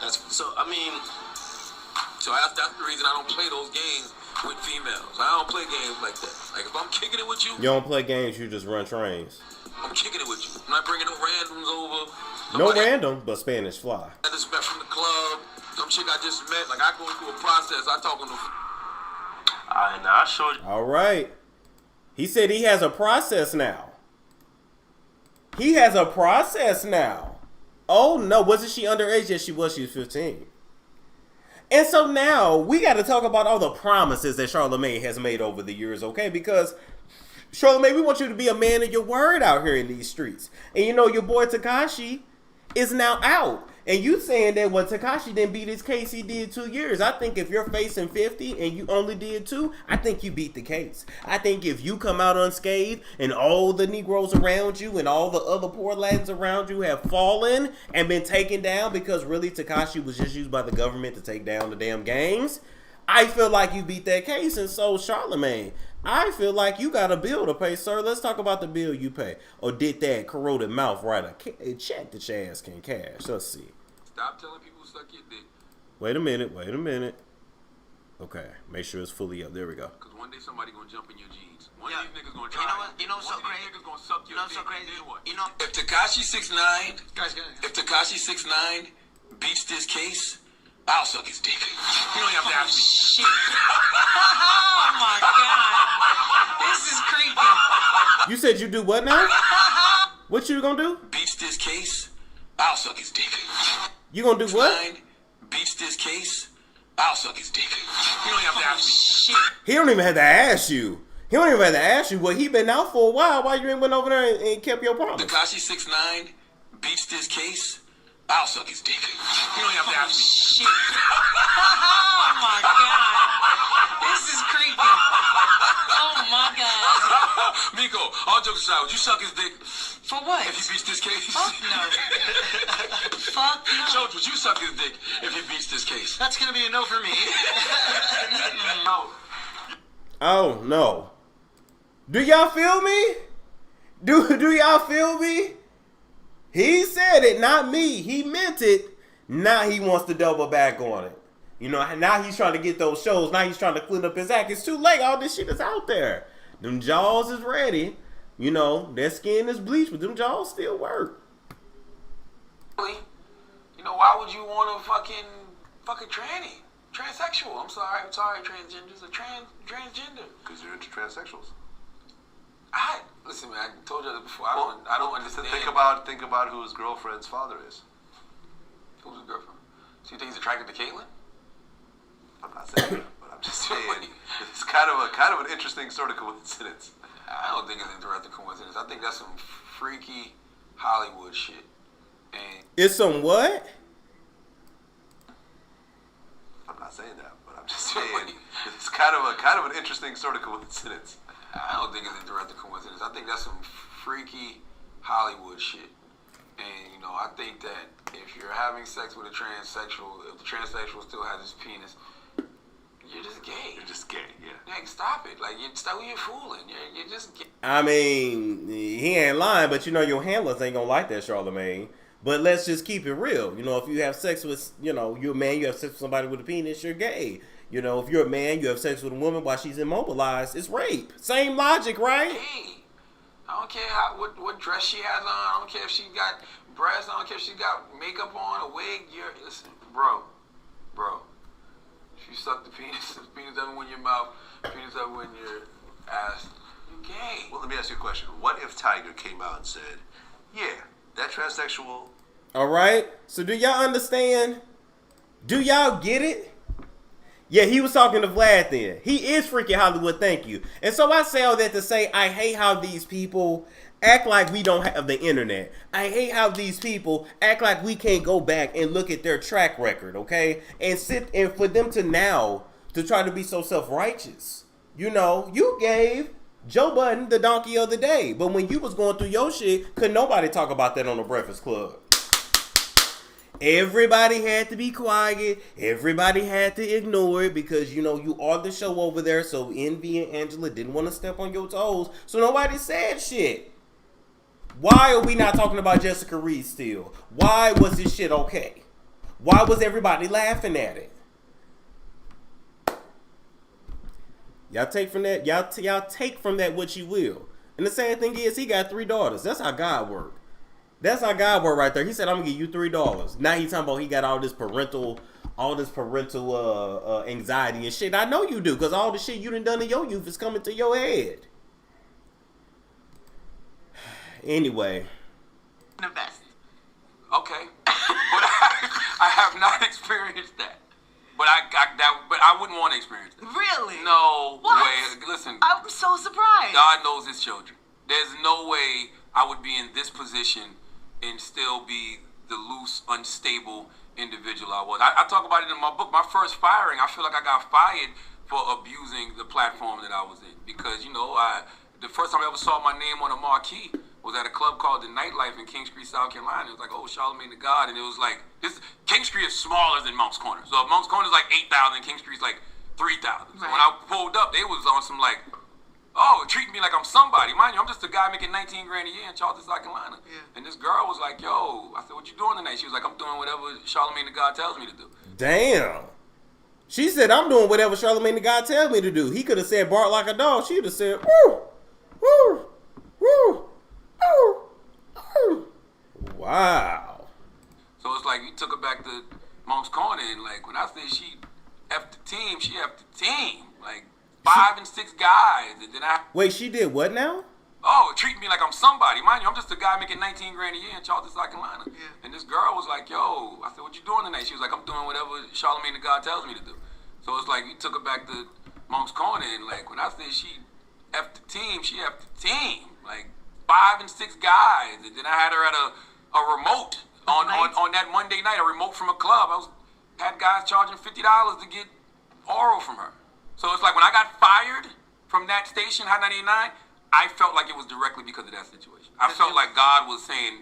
that's. So I mean, that's the reason I don't play those games with females. I don't play games like that. Like if I'm kicking it with you, you don't play games. You just run trains. I'm kicking it with you. I'm not bringing no randoms over. No random, but Spanish fly. I just met from the club. Some chick I just met. Like I go through a process. I talk on the. I showed you. All right. He said he has a process now. He has a process now. Oh no, wasn't she underage? Yes, she was. She was 15. And so now we got to talk about all the promises that Charlamagne has made over the years, okay? Because Charlamagne, we want you to be a man of your word out here in these streets. And you know, your boy Tekashi is now out. And you saying that when Tekashi didn't beat his case, he did 2 years. I think if you're facing 50 and you only did 2, I think you beat the case. I think if you come out unscathed and all the Negroes around you and all the other poor lads around you have fallen and been taken down because really Tekashi was just used by the government to take down the damn gangs, I feel like you beat that case. And so, Charlamagne, I feel like you got a bill to pay, sir. Let's talk about the bill you pay. Or did that corroded mouth writer check that your ass can cash? Let's see. Stop telling people to suck your dick. Wait a minute. Okay, make sure it's fully up. There we go. Because one day somebody gonna jump in your jeans. One of these niggas gonna try. You know what's so crazy? Niggas gonna suck your dick. So crazy. You know, if Tekashi 6ix9ine, if Tekashi 6ix9ine beats this case, I'll suck his dick. You don't have to ask me. Shit. Oh my god. This is creepy. You said you do what now? What you gonna do? Beats this case, I'll suck his dick. You gonna do what? Beats this case, I'll suck his dick. You don't even have to ask me. Shit. He don't even have to ask you. He don't even have to ask you. Well, he been out for a while. Why you ain't went over there and kept your promise? Tekashi 6ix9ine beats this case. I'll suck his dick. You don't even have to ask me. Shit. Oh my God. This is creepy. Oh my God. Miko, all jokes aside, would you suck his dick? For what? If he beats this case? Fuck no. Fuck no. George, would you suck his dick if he beats this case? That's gonna be a no for me. No. Oh no. Do y'all feel me? Do y'all feel me? He said it, not me. He meant it. Now he wants to double back on it. You know, now he's trying to get those shows. Now he's trying to clean up his act. It's too late. All this shit is out there. Them jaws is ready. You know, their skin is bleached, but them jaws still work. You know, why would you want to fucking tranny? Transsexual. I'm sorry, transgenders are transgender. Because you're into transsexuals. Listen, man, I told you that before. I don't understand. Think about who his girlfriend's father is. Who's his girlfriend? So you think he's attracted to Caitlyn? I'm not saying that, but I'm just saying it's kind of an interesting sort of coincidence. I don't think it's an interesting coincidence. I think that's some freaky Hollywood shit. And It's some what? I'm not saying that, but I'm just saying it's kind of an interesting sort of coincidence. I don't think it's an interesting coincidence. I think that's some freaky Hollywood shit. And, you know, I think that if you're having sex with a transsexual, if the transsexual still has his penis, you're just gay. You're just gay, yeah. Like, stop it. Like, you're fooling. You're just gay. I mean, he ain't lying, but you know your handlers ain't gonna like that, Charlamagne. But let's just keep it real. You know, if you have sex with, you know, you're a man, you have sex with somebody with a penis, you're gay. You know, if you're a man, you have sex with a woman while she's immobilized, it's rape. Same logic, right? Hey, I don't care what dress she has on. I don't care if she got breasts. I don't care if she got makeup on, a wig. Listen, bro. If you suck the penis ever in your mouth, penis ever in your ass, you're gay. Well, let me ask you a question. What if Tiger came out and said, yeah, that transsexual... All right. So do y'all understand? Do y'all get it? Yeah, he was talking to Vlad then. He is freaking Hollywood, thank you. And so I say all that to say I hate how these people act like we don't have the internet. I hate how these people act like we can't go back and look at their track record, okay? And for them to now to try to be so self-righteous. You know, you gave Joe Budden the donkey of the day. But when you was going through your shit, couldn't nobody talk about that on the Breakfast Club. Everybody had to be quiet. Everybody had to ignore it because, you know, you are the show over there. So Envy and Angela didn't want to step on your toes. So nobody said shit. Why are we not talking about Jessica Reed still? Why was this shit okay? Why was everybody laughing at it? Y'all take from that. Y'all take from that what you will. And the sad thing is, he got 3 daughters. That's how God works. That's how God worked right there. He said, I'm gonna give you $3. Now he's talking about he got all this parental anxiety and shit. I know you do, because all the shit you done in your youth is coming to your head. Anyway. The best. Okay. But I have not experienced that. But I wouldn't want to experience it. Really? No What? way. Listen. I'm so surprised. God knows his children. There's no way I would be in this position and still be the loose, unstable individual I was. I talk about it in my book. My first firing, I feel like I got fired for abusing the platform that I was in. Because, you know, the first time I ever saw my name on a marquee was at a club called The Nightlife in Kings Creek, South Carolina. It was like, oh, Charlamagne the God. And it was like, Kings Creek is smaller than Monk's Corner. So if Monk's Corner is like 8,000, Kings Creek is like 3,000. So when I pulled up, they was on some like, oh, treating me like I'm somebody. Mind you, I'm just a guy making $19,000 a year in Charleston, South Carolina. Yeah. And this girl was like, yo, I said, what you doing tonight? She was like, I'm doing whatever Charlamagne the God tells me to do. Damn. She said, I'm doing whatever Charlamagne the God tells me to do. He could have said bark like a dog. She would have said, woo, woo, woo, woo, woo. Wow. So it's like, you took her back to Monk's Corner, and like, when I say she F the team, she F the team. Like, 5 and 6 guys, and then Wait, she did what now? Oh, treating me like I'm somebody. Mind you, I'm just a guy making $19,000 a year in Charleston, South Carolina. Yeah. And this girl was like, yo, I said, what you doing tonight? She was like, I'm doing whatever Charlamagne the God tells me to do. So it's like you took her back to Monk's Corner, and like when I say she F the team, she F the team. Like 5 and 6 guys, and then I had her at a remote on that Monday night, a remote from a club. Had guys charging $50 to get oral from her. So it's like when I got fired from that station, Hot 99, I felt like it was directly because of that situation. I felt like God was saying,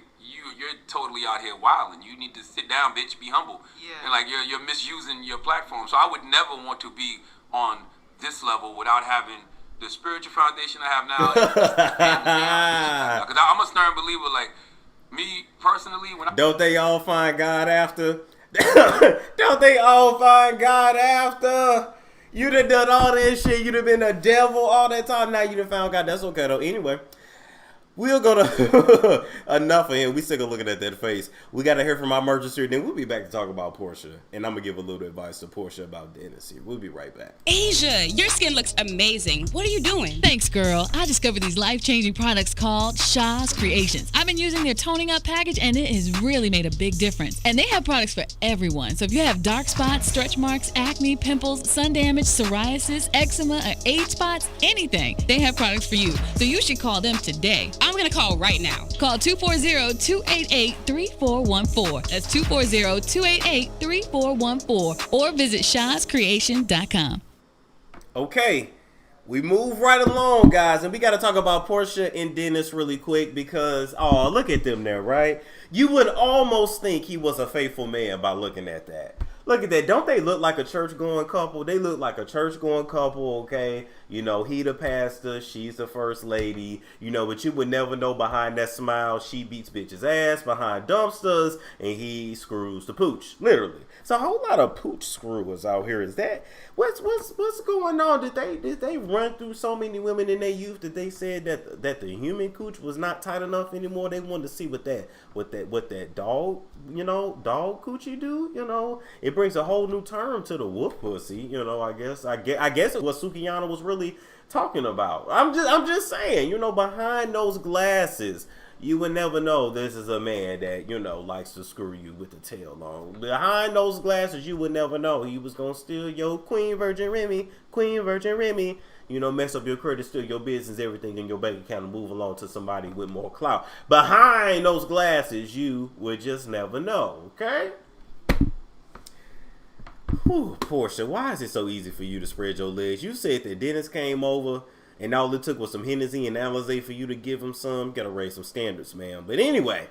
you're totally out here wilding. You need to sit down, bitch, be humble. Yeah. And like you're misusing your platform. So I would never want to be on this level without having the spiritual foundation I have now. Because I'm a stern believer, like me personally. Don't they all find God after? Don't they all find God after? You done done all that shit. You done been a devil all that time. Now you done found God. That's okay though. Anyway, we'll go to enough of him. We sick of looking at that face. We got to hear from our merchants here. Then we'll be back to talk about Portia. And I'm going to give a little advice to Portia about Dennis here. We'll be right back. Asia, your skin looks amazing. What are you doing? Thanks, girl. I discovered these life-changing products called SOS Creations. I've been using their toning up package, and it has really made a big difference. And they have products for everyone. So if you have dark spots, stretch marks, acne, pimples, sun damage, psoriasis, eczema, or age spots, anything, they have products for you. So you should call them today. I'm going to call right now. Call 240-288-3414. That's 240-288-3414. Or visit shazcreation.com. Okay, we move right along, guys. And we got to talk about Portia and Dennis really quick because, oh, look at them there, right? You would almost think he was a faithful man by looking at that. Look at that. Don't they look like a church-going couple? They look like a church-going couple, okay? You know, he the pastor, she's the first lady, you know, but you would never know behind that smile, she beats bitches' ass behind dumpsters, and he screws the pooch, literally. It's a whole lot of pooch screwers out here. Is that, what's going on? Did they run through so many women in their youth that they said that the human cooch was not tight enough anymore? They wanted to see what that dog, you know, dog coochie do, you know? It brings a whole new term to the wolf pussy, you know. I guess it was Sukiyana was really talking about. I'm just saying, you know, behind those glasses, you would never know this is a man that, you know, likes to screw you with the tail on. Behind those glasses, you would never know he was gonna steal your Queen Virgin Remy, you know, mess up your credit, steal your business, everything in your bank account, and move along to somebody with more clout. Behind those glasses, you would just never know, okay? Whew, Portia, why is it so easy for you to spread your legs? You said that Dennis came over and all it took was some Hennessy and Alizé for you to give him some. Gotta raise some standards, man. But anyway,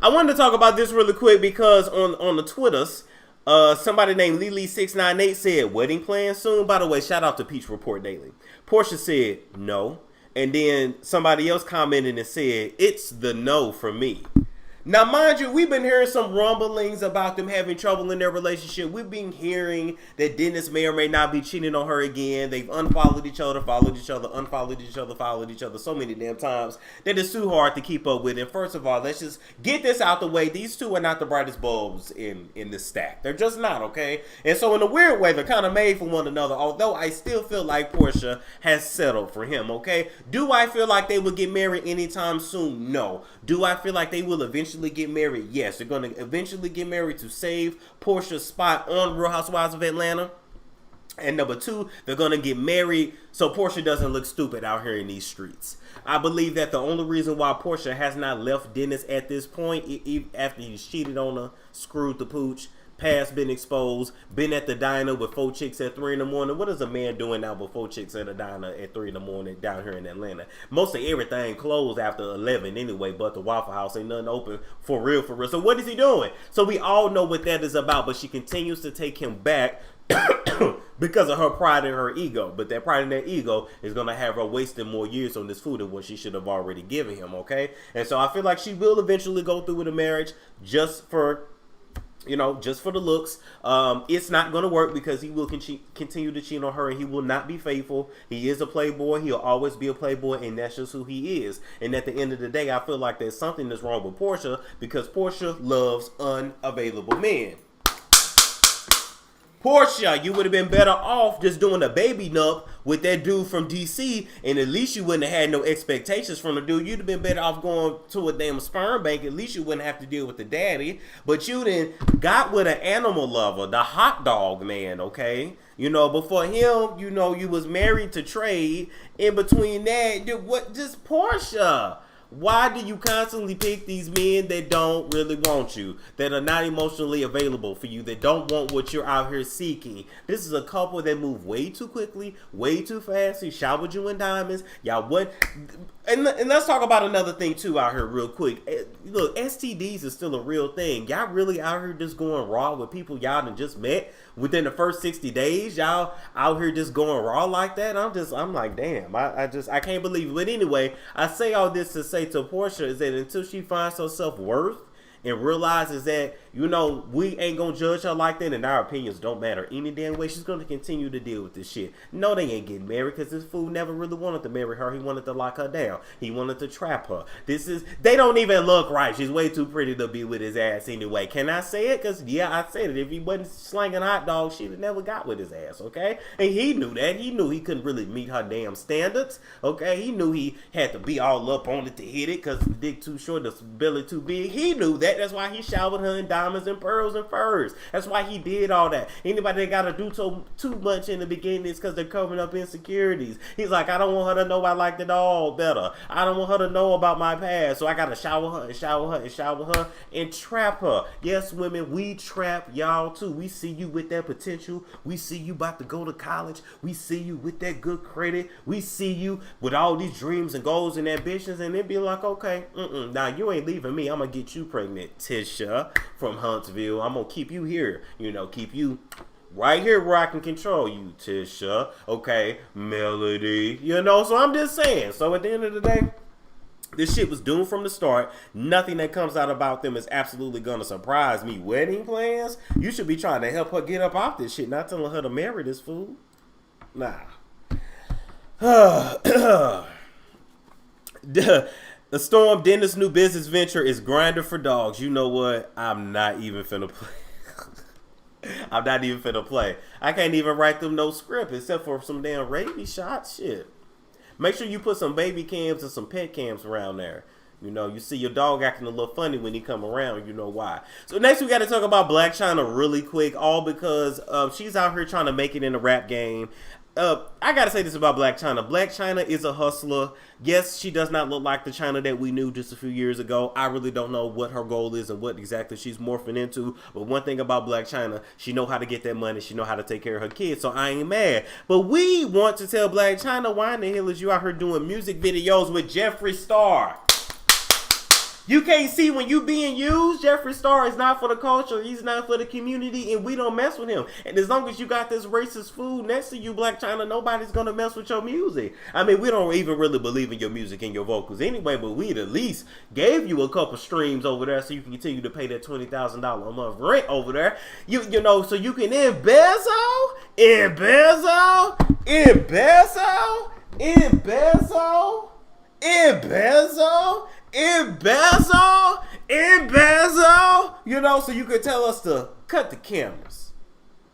I wanted to talk about this really quick because on the Twitters, somebody named Lily698 said, wedding plans soon? By the way, shout out to Peach Report Daily. Portia said, no. And then somebody else commented and said, it's the no for me. Now, mind you, we've been hearing some rumblings about them having trouble in their relationship. We've been hearing that Dennis may or may not be cheating on her again. They've unfollowed each other, followed each other, unfollowed each other, followed each other so many damn times that it's too hard to keep up with. And first of all, let's just get this out the way. These two are not the brightest bulbs in this stack. They're just not, okay? And so in a weird way, they're kind of made for one another, although I still feel like Portia has settled for him, okay? Do I feel like they will get married anytime soon? No. Do I feel like they will eventually get married? Yes. They're going to eventually get married to save Portia's spot on Real Housewives of Atlanta. And number two, they're going to get married so Portia doesn't look stupid out here in these streets. I believe that the only reason why Portia has not left Dennis at this point, after he's cheated on her, screwed the pooch, past been exposed, been at the diner with 4 chicks at 3 in the morning. What is a man doing now with 4 chicks at a diner at 3 in the morning down here in Atlanta? Mostly everything closed after 11 anyway, but the Waffle House ain't nothing open for real. So what is he doing? So we all know what that is about, but she continues to take him back because of her pride and her ego. But that pride and that ego is going to have her wasting more years on this food than what she should have already given him, okay? And so I feel like she will eventually go through with a marriage just for, you know, just for the looks. It's not going to work because he will continue to cheat on her and he will not be faithful. He is a playboy. He'll always be a playboy, and that's just who he is. And at the end of the day, I feel like there's something that's wrong with Portia because Portia loves unavailable men. Portia, you would have been better off just doing a baby nup with that dude from DC, and at least you wouldn't have had no expectations from the dude. You'd have been better off going to a damn sperm bank. At least you wouldn't have to deal with the daddy. But you then got with an animal lover, the hot dog man, okay? You know, but for him, you know, you was married to trade. In between that, just Portia. Why do you constantly pick these men that don't really want you, that are not emotionally available for you, that don't want what you're out here seeking? This is a couple that move way too quickly, way too fast. He showered you in diamonds. Y'all what? And let's talk about another thing too out here real quick. Look, STDs is still a real thing. Y'all really out here just going raw with people y'all done just met within the first 60 days? Y'all out here just going raw like that? I'm like, damn, I can't believe it. But anyway, I say all this to say to Portia is that until she finds her self-worth and realizes that, you know, we ain't gonna judge her like that and our opinions don't matter any damn way, she's gonna continue to deal with this shit. No, they ain't getting married because this fool never really wanted to marry her. He wanted to lock her down. He wanted to trap her. They don't even look right. She's way too pretty to be with his ass anyway. Can I say it? Because, yeah, I said it. If he wasn't slanging hot dogs, she'd have never got with his ass, okay? And he knew that. He knew he couldn't really meet her damn standards, okay? He knew he had to be all up on it to hit it because the dick too short, the belly too big. He knew that. That's why he showered her in diamonds and pearls and furs. That's why he did all that. Anybody that gotta do too much in the beginning is because they're covering up insecurities. He's like, I don't want her to know I liked it all better. I don't want her to know about my past. So I gotta shower her and shower her and shower her and trap her. Yes, women, we trap y'all too. We see you with that potential. We see you about to go to college. We see you with that good credit. We see you with all these dreams and goals and ambitions, and it be like, okay, now you ain't leaving me. I'm gonna get you pregnant, Tisha from Huntsville. I'm gonna keep you here, you know, keep you right here where I can control you, Tisha. Okay, Melody, you know. So I'm just saying. So at the end of the day, this shit was doomed from the start. Nothing that comes out about them is absolutely gonna surprise me. Wedding plans? You should be trying to help her get up off this shit, not telling her to marry this fool. Nah. The Storm Dentist new business venture is Grindr for dogs. You know what? I'm not even finna play. I'm not even finna play. I can't even write them no script except for some damn rabies shots. Shit. Make sure you put some baby cams and some pet cams around there. You know, you see your dog acting a little funny when he come around. You know why. So next we got to talk about Blac Chyna really quick. All because she's out here trying to make it in the rap game. I gotta say this about Blac Chyna. Blac Chyna is a hustler. Yes, she does not look like the Chyna that we knew just a few years ago. I really don't know what her goal is and what exactly she's morphing into. But one thing about Blac Chyna, she know how to get that money. She know how to take care of her kids. So I ain't mad. But we want to tell Blac Chyna, why in the hell is you out here doing music videos with Jeffree Star? You can't see when you being used. Jeffree Star is not for the culture. He's not for the community, and we don't mess with him. And as long as you got this racist fool next to you, Blac Chyna, nobody's gonna mess with your music. I mean, we don't even really believe in your music and your vocals anyway, but we'd at least gave you a couple streams over there so you can continue to pay that $20,000 a month rent over there. You know, so you can embezzle. You know, so you could tell us to cut the cameras.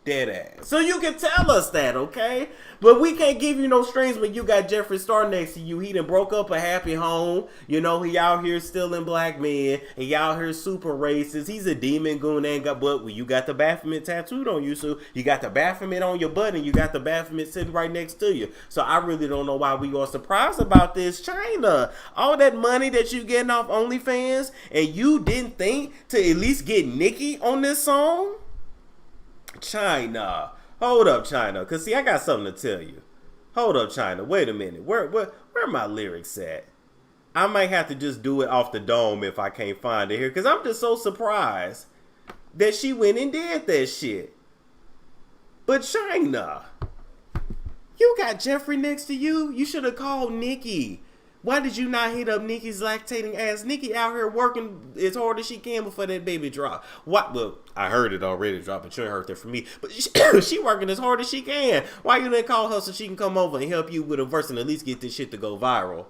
Dead ass. So you can tell us that, okay? But we can't give you no strings when you got Jeffree Star next to you. He done broke up a happy home. You know, he out here stealing black men. He out here super racist. He's a demon goon. Ain't got but you got the Baphomet tattooed on you. So you got the Baphomet on your butt and you got the Baphomet sitting right next to you. So I really don't know why we are surprised about this. Chyna, all that money that you getting off OnlyFans and you didn't think to at least get Nikki on this song? Chyna. Hold up, Chyna. Because, see, I got something to tell you. Hold up, Chyna. Wait a minute. Where are my lyrics at? I might have to just do it off the dome if I can't find it here. Because I'm just so surprised that she went and did that shit. But, Chyna, you got Jeffree next to you. You should have called Nikki. Why did you not hit up Nikki's lactating ass? Nikki out here working as hard as she can before that baby drop. What? Well, I heard it already drop, but you ain't heard that from me. But she working as hard as she can. Why you didn't call her so she can come over and help you with a verse and at least get this shit to go viral?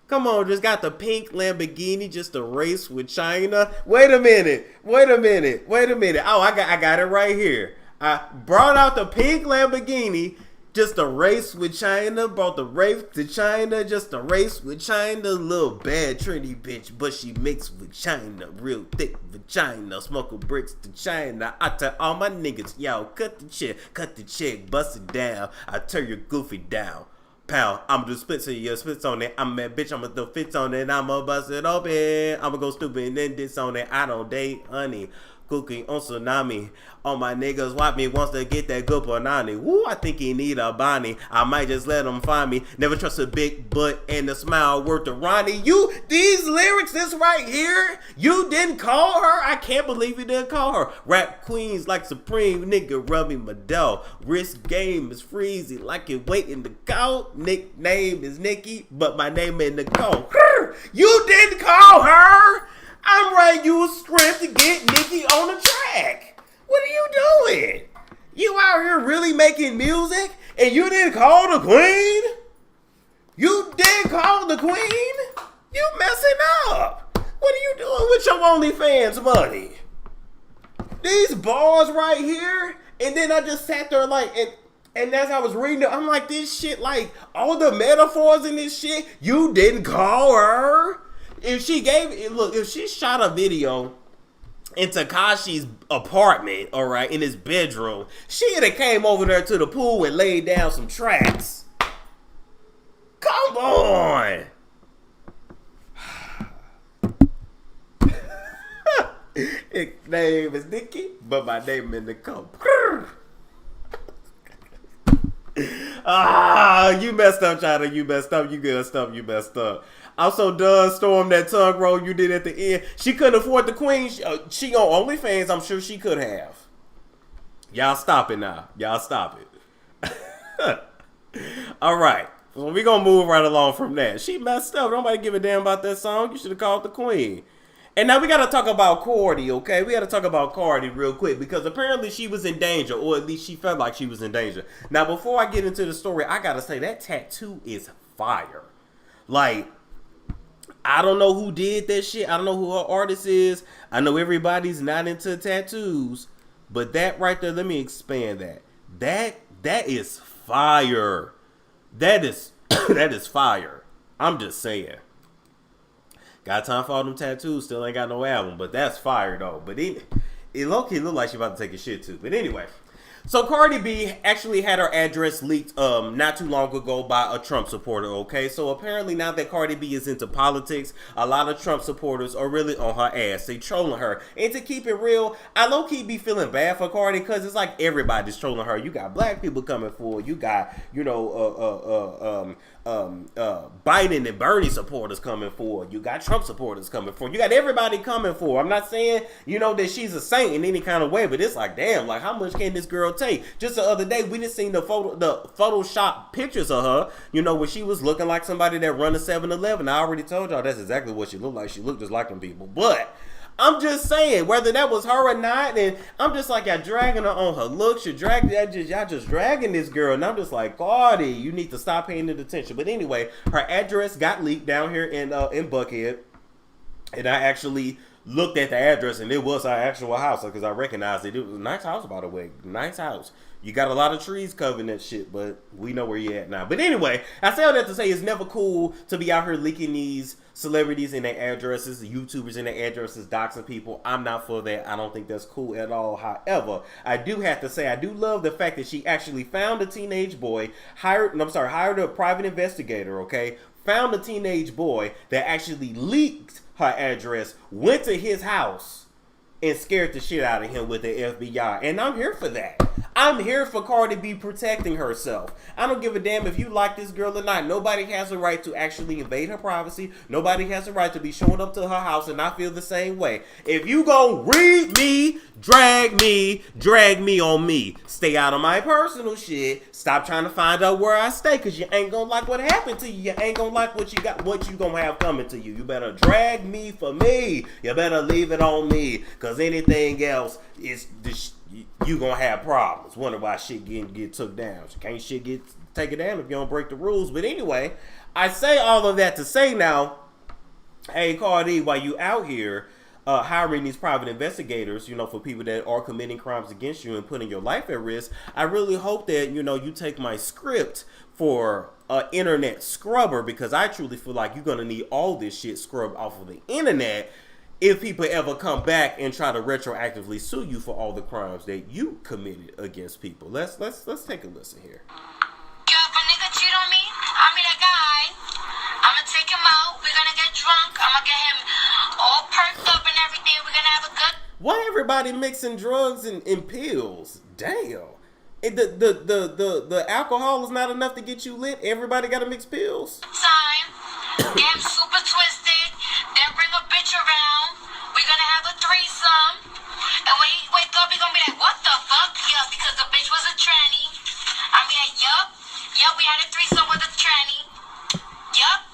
Come on, just got the pink Lamborghini just to race with Chyna. Wait a minute. Oh, I got it right here. I brought out the pink Lamborghini Just a race with China, brought the race to China. Just a race with China, little bad Trinity bitch, but she mixed with China. Real thick vagina, smoking bricks to China. I tell all my niggas, yo, cut the check, bust it down. I turn your goofy down. Pal, I'ma do splits on your splits on it. I'm a bitch, I'ma do fits on it. I'ma bust it open. I'ma go stupid and then diss on it. I don't date honey. Cooking on tsunami. All my niggas wipe me wants to get that good banana. Woo, I think he need a Bonnie. I might just let him find me. Never trust a big butt and a smile worth of Ronnie. These lyrics, this right here, you didn't call her? I can't believe you didn't call her. Rap queens like Supreme, nigga rubbing my dough. Wrist game is freezy like it waiting to go. Nickname is Nikki, but my name is Nicole. You didn't call her? I'm writing you a script to get Nikki on the track. What are you doing? You out here really making music and you didn't call the queen? You didn't call the queen? You messing up. What are you doing with your OnlyFans money? These bars right here, and then I just sat there like, and as I was reading it, I'm like, this shit, like, all the metaphors in this shit, you didn't call her? If she shot a video in Tekashi's apartment, all right, in his bedroom, she'd have came over there to the pool and laid down some tracks. Come on. His name is Nikki, but my name is Nicole. You messed up, China. You messed up. You good stuff. You messed up. I'm so done, Storm, that tongue roll you did at the end. She couldn't afford the queen. She on OnlyFans, I'm sure she could have. Y'all stop it now. Y'all stop it. All right. So we're going to move right along from that. She messed up. Nobody give a damn about that song. You should have called the queen. And now we got to talk about Cardi, okay? We got to talk about Cardi real quick because apparently she was in danger, or at least she felt like she was in danger. Now, before I get into the story, I got to say that tattoo is fire. Like, I don't know who did that shit. I don't know who her artist is. I know everybody's not into tattoos. But that right there, let me expand that. That is fire. That is fire. I'm just saying. Got time for all them tattoos. Still ain't got no album. But that's fire though. But it low-key look like she about to take a shit too. But anyway. So Cardi B actually had her address leaked not too long ago by a Trump supporter, okay? So apparently now that Cardi B is into politics, a lot of Trump supporters are really on her ass. They trolling her. And to keep it real, I low-key be feeling bad for Cardi because it's like everybody's trolling her. You got black people coming forward. You got, Biden and Bernie supporters coming forward. You got Trump supporters coming forward. You got everybody coming forward. I'm not saying, that she's a saint in any kind of way, but it's like, damn, like how much can this girl take? Just the other day, we just seen the Photoshop pictures of her, where she was looking like somebody that run a 7-Eleven. I already told y'all that's exactly what she looked like. She looked just like them people. But I'm just saying, whether that was her or not, and I'm just like, y'all dragging her on her looks. Y'all just dragging this girl, and I'm just like, Cardi, you need to stop paying it attention. But anyway, her address got leaked down here in Buckhead, and I actually looked at the address, and it was our actual house because I recognized it. It was a nice house, by the way. Nice house. You got a lot of trees covering that shit, but we know where you at now. But anyway, I say all that to say it's never cool to be out here leaking these celebrities and their addresses, YouTubers and their addresses, doxing people. I'm not for that. I don't think that's cool at all. However, I do have to say I do love the fact that she actually found a teenage boy, hired a private investigator, okay? Found a teenage boy that actually leaked her address, went to his house, and scared the shit out of him with the FBI. And I'm here for that. I'm here for Cardi B protecting herself. I don't give a damn if you like this girl or not. Nobody has a right to actually invade her privacy. Nobody has a right to be showing up to her house and not feel the same way. If you gon' read me, drag me on me. Stay out of my personal shit. Stop trying to find out where I stay, because you ain't gonna like what happened to you. You ain't gonna like what you got, what you gonna have coming to you. You better drag me for me. You better leave it on me, because anything else is you gonna have problems. Wonder why shit get took down. Can't shit get taken down if you don't break the rules. But anyway, I say all of that to say now, hey Cardi, while you out here hiring these private investigators, you know, for people that are committing crimes against you and putting your life at risk, I really hope that, you know, you take my script for internet scrubber, because I truly feel like you're gonna need all this shit scrubbed off of the internet if people ever come back and try to retroactively sue you for all the crimes that you committed against people. Let's take a listen here. Yo, if a nigga cheat on me, I mean a guy, I'm gonna take him out, we're gonna get drunk, I'm gonna get him all perked up and everything, we're gonna have a good... Why everybody mixing drugs and pills? Damn. The alcohol is not enough to get you lit. Everybody gotta mix pills. Time, get him super twisted, then bring a bitch around, we're gonna have a threesome, and when he wake up, he gonna be like, what the fuck? Yeah, because the bitch was a tranny. I mean, like, yup, we had a threesome with a tranny. Yup,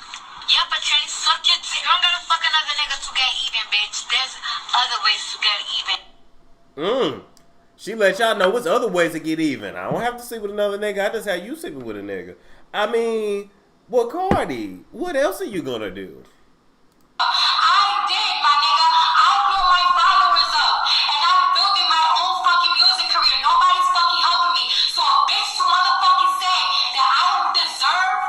a tranny suck your dick. You don't gotta fuck another nigga to get even, bitch. There's other ways to get even. She let y'all know what's other ways to get even. I don't have to sleep with another nigga. I just have you sleeping with a nigga. I mean, well, Cardi, what else are you gonna do? I did, my nigga. I built my followers up, and I'm building my own fucking music career. Nobody's fucking helping me. So a bitch to motherfucking say that I don't deserve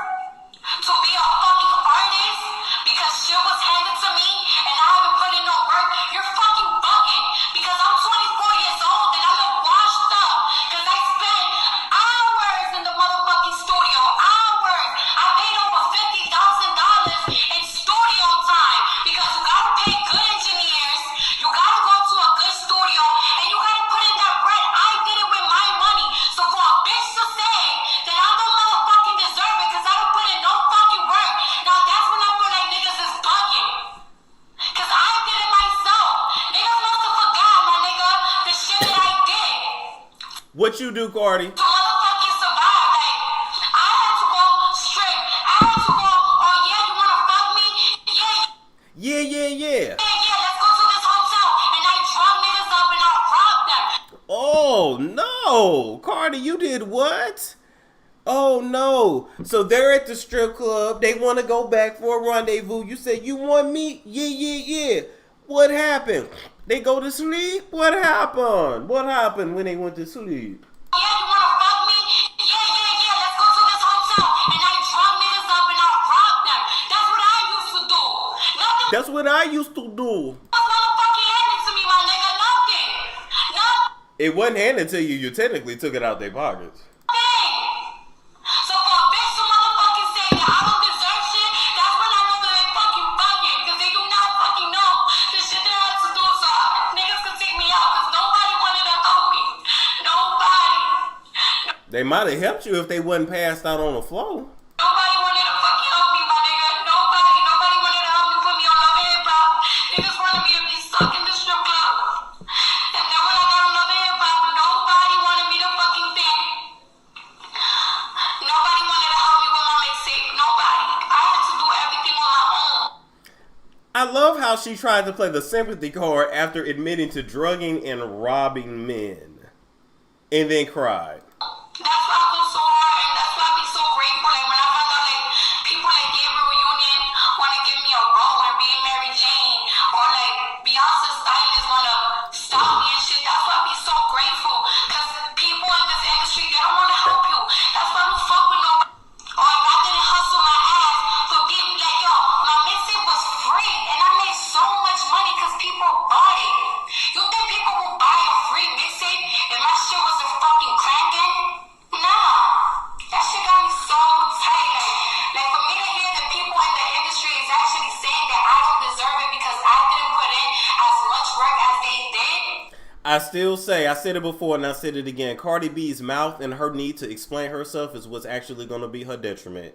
to be a fucking artist because shit was handed to me and I haven't put in no work, you're fucking bugging. Because I'm 24 years old and I'm washed up because I spent hours in the motherfucking studio. Hours. I paid over $50,000 in studio time because you gotta pay good engineers, you gotta go to a good studio, and you gotta put in that bread. I did it with my money. So for a bitch to say that I don't motherfucking deserve it because I don't put in no fucking work, now that's when I feel like niggas is bugging. Cause I did it myself. Niggas must have forgot, my nigga, the shit that I did. What you do, Cardi? To motherfucking survive, like, I had to go straight. I had to go, oh yeah, you wanna fuck me? Yeah. Yeah, let's go to this hotel. And I drug niggas up and I robbed them. Oh, no. Cardi, you did what? Oh, no. So they're at the strip club. They want to go back for a rendezvous. You said, you want me? Yeah. What happened? They go to sleep? What happened? What happened when they went to sleep? Yeah, you wanna fuck me? Yeah, let's go to this hotel. And I drug niggas up and I robbed them. That's what I used to do. Nothing That's what I used to do. was motherfucking handed to me, my nigga. Nothing. It wasn't handed to you. You technically took it out their pockets. So for a bitch to motherfucking say that I don't deserve shit, that's when I know that they fucking bugging. Because they do not fucking know the shit that I had to do so niggas could take me out. Because nobody wanted to help me. Nobody. They might have helped you if they wasn't passed out on the floor. Nobody wanted to fucking help me, my nigga. Nobody wanted to help me put me on Love and Hip Hop. Niggas wanted me to be stuck in the strip club. And then when I got on Love and Hip Hop, nobody wanted me to fucking think. Nobody wanted to help me with my mixtape. Nobody. I had to do everything on my own. I love how she tried to play the sympathy card after admitting to drugging and robbing men. And then cried. That's why I go so hard, and that's why I be so grateful. Like when I found out like people like Gabriel Union wanna give me a role and be Mary Jane, or like Beyonce stylists wanna stop me and shit. That's why I be so grateful. Cause people in this industry, they don't wanna help you. That's why I don't fuck with nobody. Or if I didn't hustle my ass for being like, yo, my mixtape was free and I made so much money cause people bought it. You think people will buy a free mixtape if my shit wasn't fucking cranking? Nah, that shit got me so tight. Like for me to hear that people in the industry is actually saying that I don't deserve it because I didn't put in as much work as they did. I still say, I said it before and I said it again, Cardi B's mouth and her need to explain herself is what's actually going to be her detriment.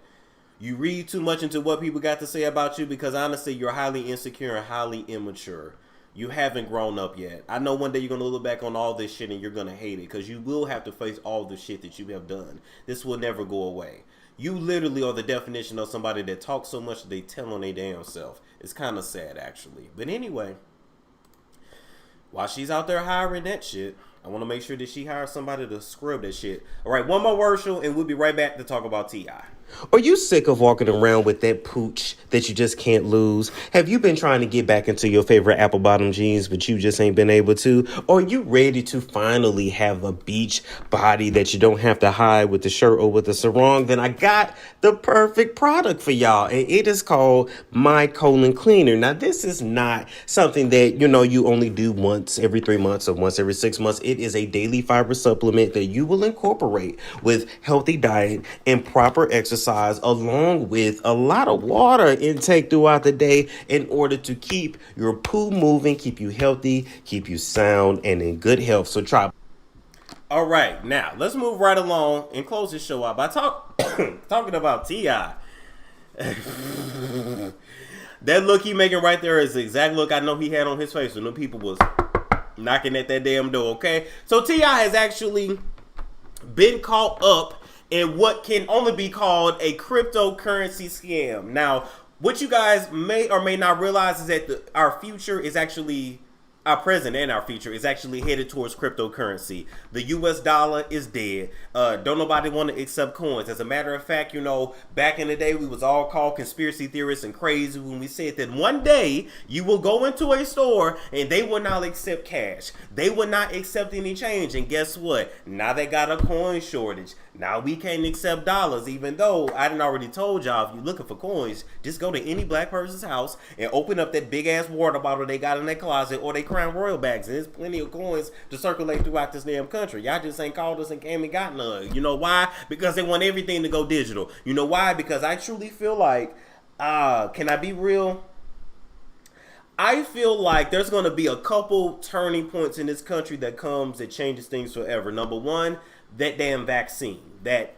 You read too much into what people got to say about you because honestly, you're highly insecure and highly immature. You haven't grown up yet. I know one day you're going to look back on all this shit and you're going to hate it because you will have to face all the shit that you have done. This will never go away. You literally are the definition of somebody that talks so much that they tell on their damn self. It's kind of sad, actually. But anyway, while she's out there hiring that shit, I want to make sure that she hires somebody to scrub that shit. All right, one more word show and we'll be right back to talk about T.I. Are you sick of walking around with that pooch that you just can't lose? Have you been trying to get back into your favorite apple bottom jeans, but you just ain't been able to? Or are you ready to finally have a beach body that you don't have to hide with the shirt or with the sarong? Then I got the perfect product for y'all, and it is called My Colon Cleaner. Now, this is not something that, you only do once every 3 months or once every 6 months. It is a daily fiber supplement that you will incorporate with healthy diet and proper exercise, along with a lot of water intake throughout the day in order to keep your poo moving, keep you healthy, keep you sound and in good health. So try. All right, now let's move right along and close this show out by talking about T.I. That look he making right there is the exact look I know he had on his face when the people was knocking at that damn door, okay? So T.I. has actually been caught up in what can only be called a cryptocurrency scam. Now, what you guys may or may not realize is that our future is actually, our present and our future is actually headed towards cryptocurrency. The US dollar is dead. Don't nobody want to accept coins. As a matter of fact, back in the day, we was all called conspiracy theorists and crazy when we said that one day you will go into a store and they will not accept cash. They will not accept any change. And guess what? Now they got a coin shortage. Now we can't accept dollars, even though I done already told y'all, if you're looking for coins, just go to any black person's house and open up that big ass water bottle they got in their closet or they Crown Royal bags. And there's plenty of coins to circulate throughout this damn country. Y'all just ain't called us and came and got none. You know why? Because they want everything to go digital. You know why? Because I truly feel like, can I be real? I feel like there's going to be a couple turning points in this country that changes things forever. Number one, that damn vaccine, that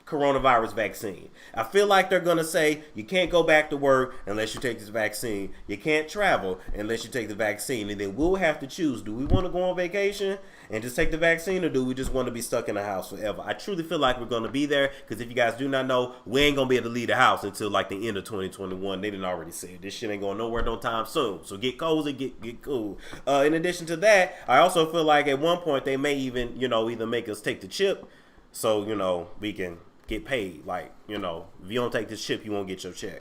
coronavirus vaccine. I feel like they're going to say you can't go back to work unless you take this vaccine. You can't travel unless you take the vaccine. And then we'll have to choose. Do we want to go on vacation and just take the vaccine, or do we just want to be stuck in the house forever? I truly feel like we're going to be there, because if you guys do not know, we ain't going to be able to leave the house until like the end of 2021. They didn't already say this shit ain't going nowhere no time soon. So get cozy, get cool. In addition to that, I also feel like at one point they may even, either make us take the chip so, we can get paid. Like, if you don't take this chip, you won't get your check.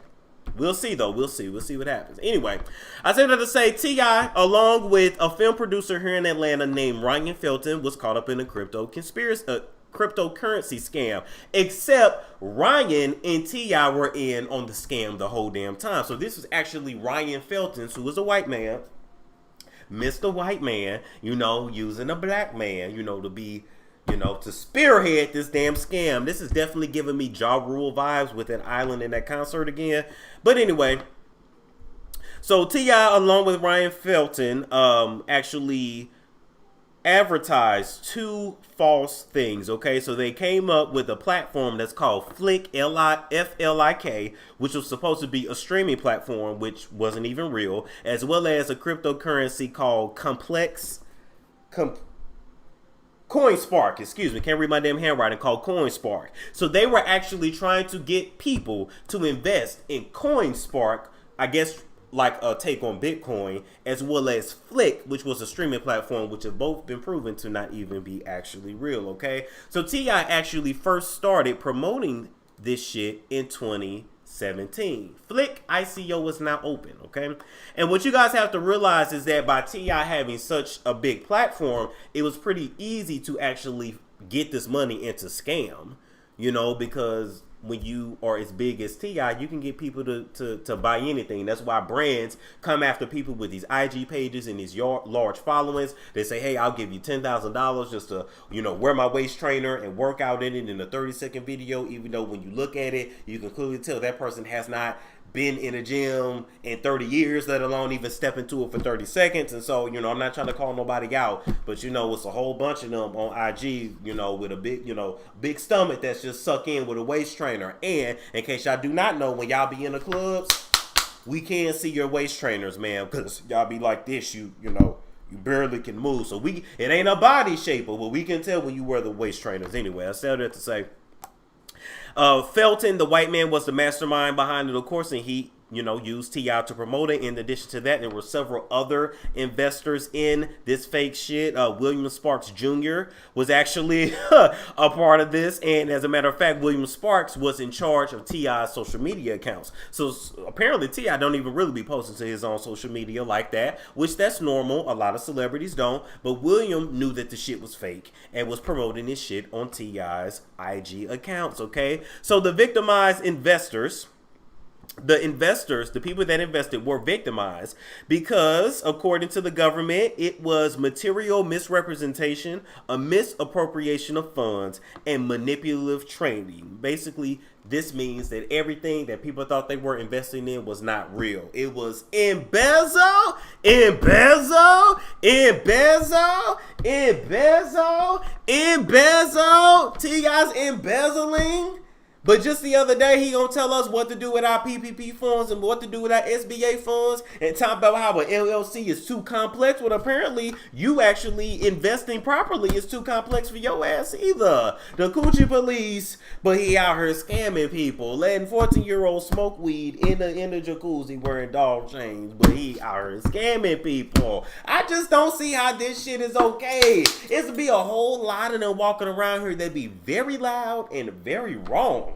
We'll see, though. We'll see what happens. Anyway, I said that to say T.I., along with a film producer here in Atlanta named Ryan Felton, was caught up in a cryptocurrency scam. Except Ryan and T.I. were in on the scam the whole damn time. So this was actually Ryan Felton, who was a white man, Mr. White Man, using a black man, to be, to spearhead this damn scam. This is definitely giving me Ja Rule vibes with that island and that concert again. But anyway, so T.I. along with Ryan Felton actually advertised two false things, okay? So they came up with a platform that's called Flick, F-L-I-K, which was supposed to be a streaming platform, which wasn't even real, as well as a cryptocurrency called CoinSpark, excuse me, can't read my damn handwriting, called CoinSpark. So they were actually trying to get people to invest in CoinSpark, I guess like a take on Bitcoin, as well as Flick, which was a streaming platform, which have both been proven to not even be actually real, okay? So T.I. actually first started promoting this shit in 2017. Flick ICO is now open, okay? And what you guys have to realize is that by T.I. having such a big platform, it was pretty easy to actually get this money into scam, because when you are as big as T.I., you can get people to buy anything. That's why brands come after people with these IG pages and these large followings. They say, hey, I'll give you $10,000 just to, wear my waist trainer and work out in it in a 30-second video, even though when you look at it, you can clearly tell that person has not been in a gym in 30 years, let alone even step into it for 30 seconds. And so, I'm not trying to call nobody out, but it's a whole bunch of them on IG, with a big, big stomach that's just suck in with a waist trainer. And in case y'all do not know, when y'all be in the clubs, we can see your waist trainers, man, because y'all be like this, you barely can move. So it ain't a body shaper, but we can tell when you wear the waist trainers. Anyway, I said that to say, Felton, the white man, was the mastermind behind it, of course, and he used T.I. to promote it. In addition to that, there were several other investors in this fake shit. William Sparks Jr. was actually a part of this. And as a matter of fact, William Sparks was in charge of T.I.'s social media accounts. So apparently T.I. don't even really be posting to his own social media like that, which that's normal. A lot of celebrities don't. But William knew that the shit was fake and was promoting this shit on T.I.'s IG accounts, okay? So the victimized investors, the people that invested were victimized because, according to the government, it was material misrepresentation, a misappropriation of funds, and manipulative trading. Basically, this means that everything that people thought they were investing in was not real. It was embezzle. T.I.'s embezzling. But just the other day, he gonna tell us what to do with our PPP funds and what to do with our SBA funds, and talk about how an LLC is too complex. Well, apparently, you actually investing properly is too complex for your ass either. The Coochie Police, but he out here scamming people, letting 14-year-olds smoke weed in the jacuzzi wearing dog chains, but he out here scamming people. I just don't see how this shit is okay. It's be a whole lot of them walking around here that be very loud and very wrong.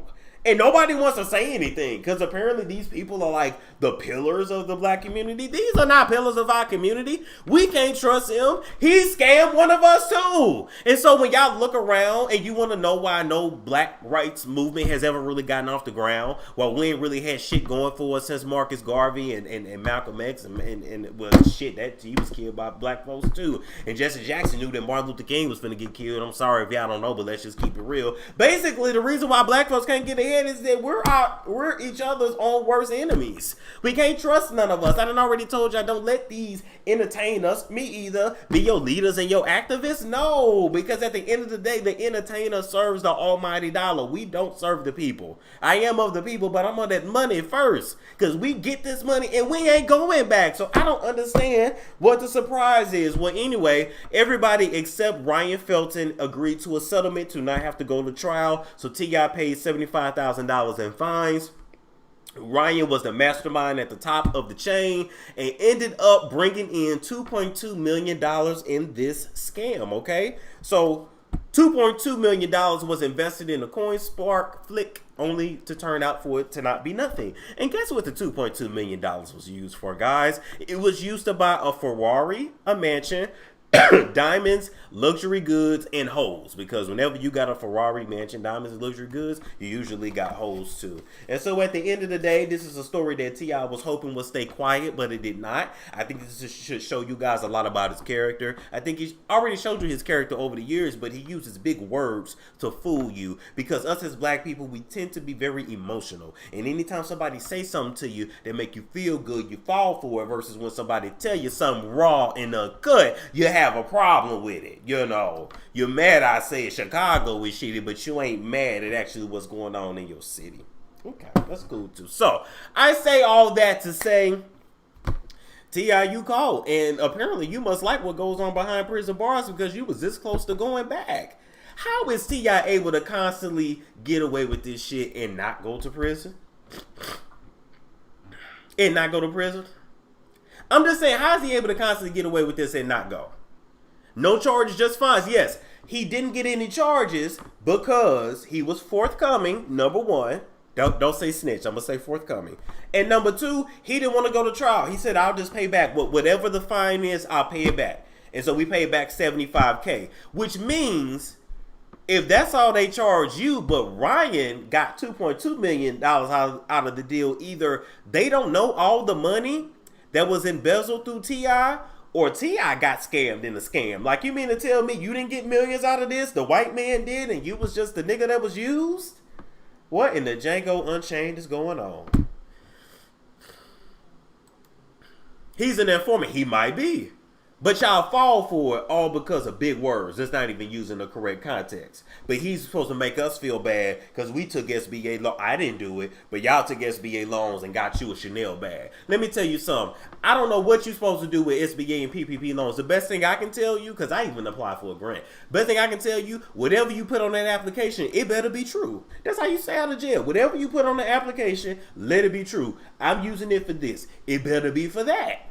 And nobody wants to say anything because apparently these people are like the pillars of the black community. These are not pillars of our community. We can't trust him. He scammed one of us too. And so when y'all look around and you want to know why no black rights movement has ever really gotten off the ground, well, we ain't really had shit going for us since Marcus Garvey and Malcolm X and well, shit, that he was killed by black folks too. And Jesse Jackson knew that Martin Luther King was finna get killed. I'm sorry if y'all don't know, but let's just keep it real. Basically, the reason why black folks can't get ahead is that we're each other's own worst enemies. We can't trust none of us. I done already told y'all, don't let these entertain us. Me either. Be your leaders and your activists. No, because at the end of the day, the entertainer serves the almighty dollar. We don't serve the people. I am of the people, but I'm on that money first, because we get this money and we ain't going back. So I don't understand what the surprise is. Well, anyway, everybody except Ryan Felton agreed to a settlement to not have to go to trial. So T.I. paid $75,000 in fines. Ryan was the mastermind at the top of the chain and ended up bringing in $2.2 million in this scam, okay? So $2.2 million was invested in a CoinSpark flick, only to turn out for it to not be nothing. And guess what the $2.2 million was used for, guys? It was used to buy a Ferrari, a mansion, diamonds, luxury goods, and hoes. Because whenever you got a Ferrari, mansion, diamonds, and luxury goods, you usually got hoes too. And so at the end of the day, this is a story that T.I. was hoping would stay quiet, but it did not. I think this should show you guys a lot about his character. I think he already showed you his character over the years, but he uses big words to fool you. Because us as black people, we tend to be very emotional. And anytime somebody say something to you that make you feel good, you fall for it. Versus when somebody tell you something raw in the gut, you have a problem with it. You know, you're mad I say Chicago is shitty, but you ain't mad at actually what's going on in your city. Okay, that's cool too. So I say all that to say, T.I., you called, and apparently you must like what goes on behind prison bars because you was this close to going back. How is T.I. able to constantly get away with this shit and not go to prison? I'm just saying, how is he able to constantly get away with this and not go? No charges, just fines. Yes, he didn't get any charges because he was forthcoming, number one. Don't say snitch. I'm going to say forthcoming. And number two, he didn't want to go to trial. He said, I'll just pay back. Whatever the fine is, I'll pay it back. And so we paid back $75K, which means if that's all they charge you, but Ryan got $2.2 million out of the deal, either they don't know all the money that was embezzled through T.I., or T.I. got scammed in the scam. Like, you mean to tell me you didn't get millions out of this? The white man did, and you was just the nigga that was used? What in the Django Unchained is going on? He's an informant. He might be. But y'all fall for it all because of big words. That's not even using the correct context. But he's supposed to make us feel bad because we took SBA loans. I didn't do it, but y'all took SBA loans and got you a Chanel bag. Let me tell you something. I don't know what you're supposed to do with SBA and PPP loans. The best thing I can tell you, because I even applied for a grant. Best thing I can tell you, whatever you put on that application, it better be true. That's how you stay out of jail. Whatever you put on the application, let it be true. I'm using it for this. It better be for that.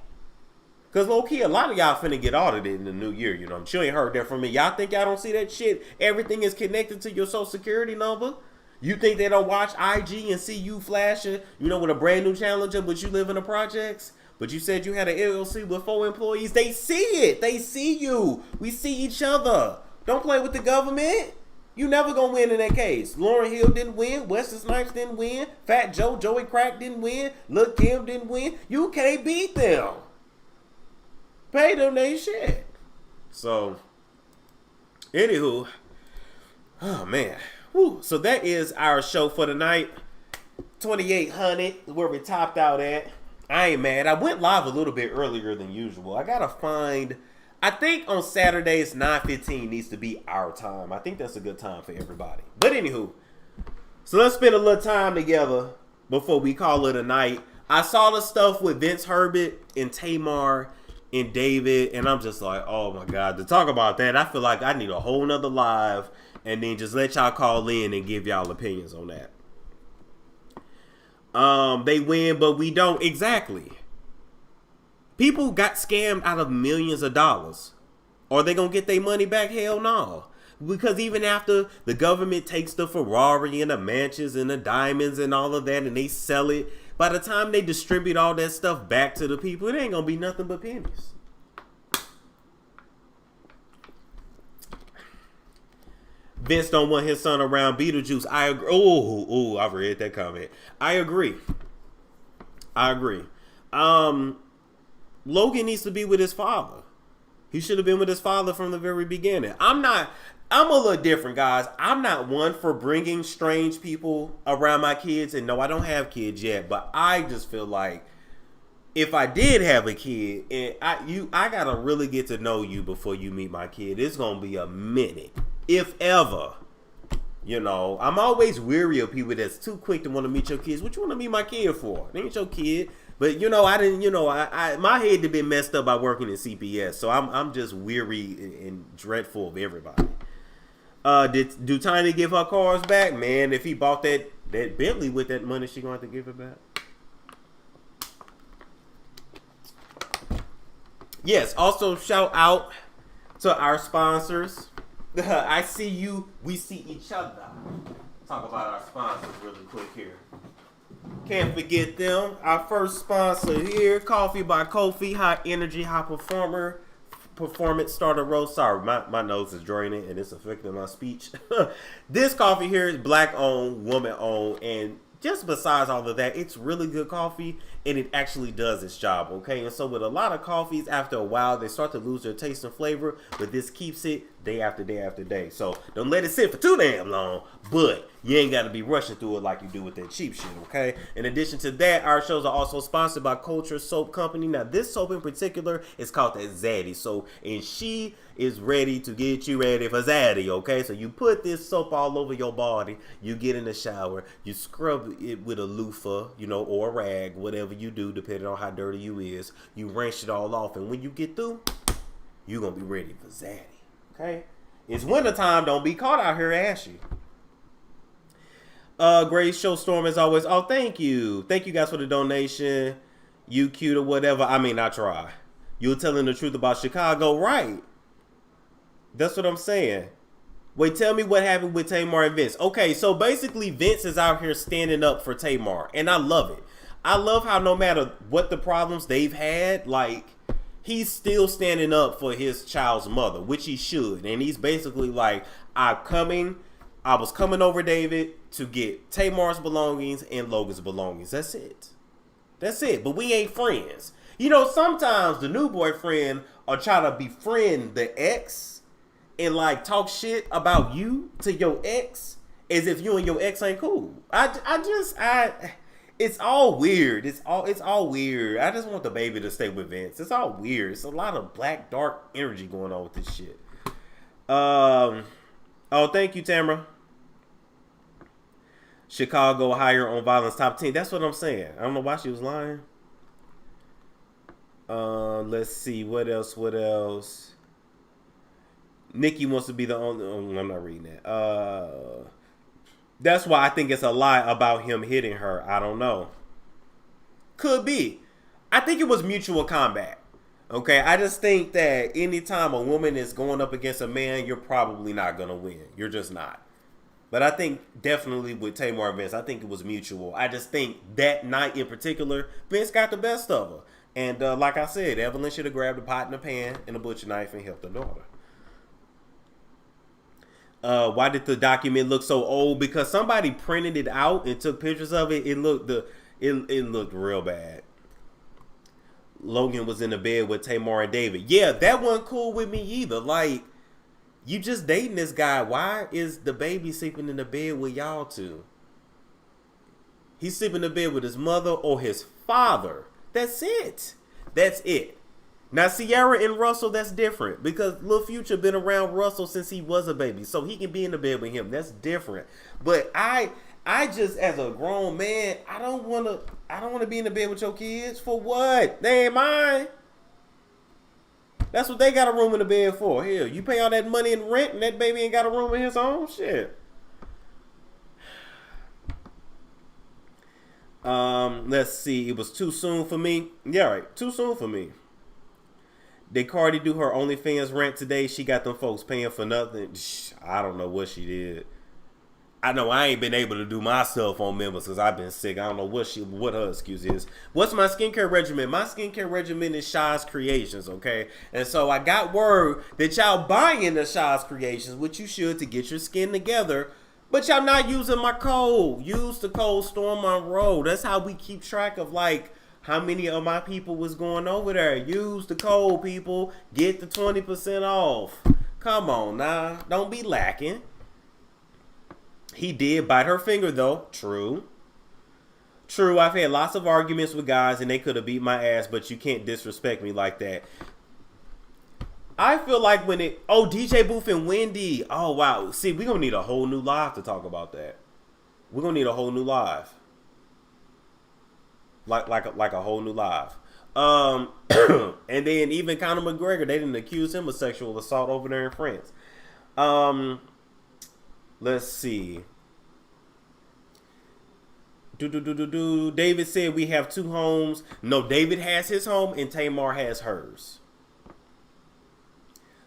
Because low-key, a lot of y'all finna get audited in the new year, you know. You ain't heard that from me. Y'all think y'all don't see that shit? Everything is connected to your social security number? You think they don't watch IG and see you flashing, you know, with a brand new Challenger, but you live in the projects? But you said you had an LLC with 4 employees? They see it. They see you. We see each other. Don't play with the government. You never gonna win in that case. Lauryn Hill didn't win. Wesley Snipes didn't win. Fat Joe, Joey Crack didn't win. Lil' Kim didn't win. You can't beat them. Pay them they shit. So, anywho, oh man. Whew. So that is our show for tonight. 2800, where we topped out at. I ain't mad. I went live a little bit earlier than usual. I gotta find, I think on Saturdays, 9:15 needs to be our time. I think that's a good time for everybody. But anywho, so let's spend a little time together before we call it a night. I saw the stuff with Vince Herbert and Tamar and David, and I'm just like, oh my God, to talk about that, I feel like I need a whole nother live and then just let y'all call in and give y'all opinions on that. They win, but we don't. Exactly. People got scammed out of millions of dollars. Are they gonna get their money back? Hell no. Because even after the government takes the Ferrari and the mansions and the diamonds and all of that and they sell it, by the time they distribute all that stuff back to the people, it ain't gonna be nothing but pennies. Vince don't want his son around Beetlejuice. I agree. Oh, I've read that comment. I agree. Logan needs to be with his father. He should have been with his father from the very beginning. I'm a little different, guys. I'm not one for bringing strange people around my kids. And no, I don't have kids yet. But I just feel like if I did have a kid, and I gotta really get to know you before you meet my kid. It's gonna be a minute, if ever. You know, I'm always weary of people that's too quick to want to meet your kids. What you want to meet my kid for? They ain't your kid. But you know, I didn't. You know, my head had been messed up by working in CPS, so I'm just weary and dreadful of everybody. Do Tiny give her cars back? Man, if he bought that Bentley with that money, she gonna have to give it back. Yes. Also, shout out to our sponsors. I see you. We see each other. Talk about our sponsors really quick here. Can't forget them. Our first sponsor here, Coffee by Kofi, high energy, high performance starter roast. Sorry, my nose is draining and it's affecting my speech. This coffee here is black owned, woman owned, and just besides all of that, it's really good coffee and it actually does its job, okay? And so with a lot of coffees, after a while, they start to lose their taste and flavor, but this keeps it day after day after day. So don't let it sit for too damn long, but you ain't got to be rushing through it like you do with that cheap shit, okay? In addition to that, our shows are also sponsored by Kulture Soap Company. Now, this soap in particular is called that Zaddy soap, and she is ready to get you ready for Zaddy, okay? So you put this soap all over your body, you get in the shower, you scrub it with a loofah, you know, or a rag, whatever you do, depending on how dirty you is. You rinse it all off, and when you get through, you're going to be ready for Zaddy, okay? It's wintertime, don't be caught out here ashy. Great show, Storm, as always. Oh, thank you. Thank you guys for the donation. You cute or whatever. I mean, I try. You're telling the truth about Chicago, right? That's what I'm saying. Wait, tell me what happened with Tamar and Vince. Okay, so basically Vince is out here standing up for Tamar, and I love it. I love how no matter what the problems they've had, like, he's still standing up for his child's mother, which he should. And he's basically like, I was coming over, David, to get Tamar's belongings and Logan's belongings. That's it. That's it. But we ain't friends. You know, sometimes the new boyfriend will try to befriend the ex and like talk shit about you to your ex as if you and your ex ain't cool. It's all weird. It's all weird. I just want the baby to stay with Vince. It's all weird. It's a lot of black dark energy going on with this shit. Oh, thank you, Tamara. Chicago higher on violence top 10. That's what I'm saying. I don't know why she was lying. Let's see what else. Nikki wants to be the only. Oh, I'm not reading that. That's why I think it's a lie about him hitting her. I don't know. Could be. I think it was mutual combat. Okay, I just think that anytime a woman is going up against a man, you're probably not gonna win. You're just not. But I think definitely with Tamar and Vince, I think it was mutual. I just think that night in particular, Vince got the best of her. And like I said, Evelyn should have grabbed a pot and a pan and a butcher knife and helped her daughter. Why did the document look so old? Because somebody printed it out and took pictures of it. It looked real bad. Logan was in the bed with Tamar and David. Yeah, that wasn't cool with me either. Like, you just dating this guy. Why is the baby sleeping in the bed with y'all two? He's sleeping in the bed with his mother or his father. That's it. That's it. Now, Ciara and Russell, that's different. Because Lil Future been around Russell since he was a baby. So he can be in the bed with him. That's different. But I just, as a grown man, I don't want to be in the bed with your kids. For what? They ain't mine. That's what they got a room in the bed for. Hell, you pay all that money in rent and that baby ain't got a room in his own? Shit. Let's see. It was too soon for me. Yeah, right. Too soon for me. Did Cardi do her OnlyFans rant today? She got them folks paying for nothing. I don't know what she did. I know I ain't been able to do my cell phone members because I've been sick. I don't know what her excuse is. What's my skincare regimen? My skincare regimen is SOS Creations, okay? And so I got word that y'all buying the SOS Creations, which you should to get your skin together, but y'all not using my code. Use the code stormmonroe. That's how we keep track of like how many of my people was going over there. Use the code, people. Get the 20% off. Come on now. Don't be lacking. He did bite her finger, though. True. True, I've had lots of arguments with guys, and they could have beat my ass, but you can't disrespect me like that. I feel like when it... Oh, DJ Booth and Wendy. Oh, wow. See, we're going to need a whole new live to talk about that. We're going to need a whole new live. Like a whole new live. And then even Conor McGregor, they didn't accuse him of sexual assault over there in France. Let's see. David said we have two homes. No, David has his home and Tamar has hers.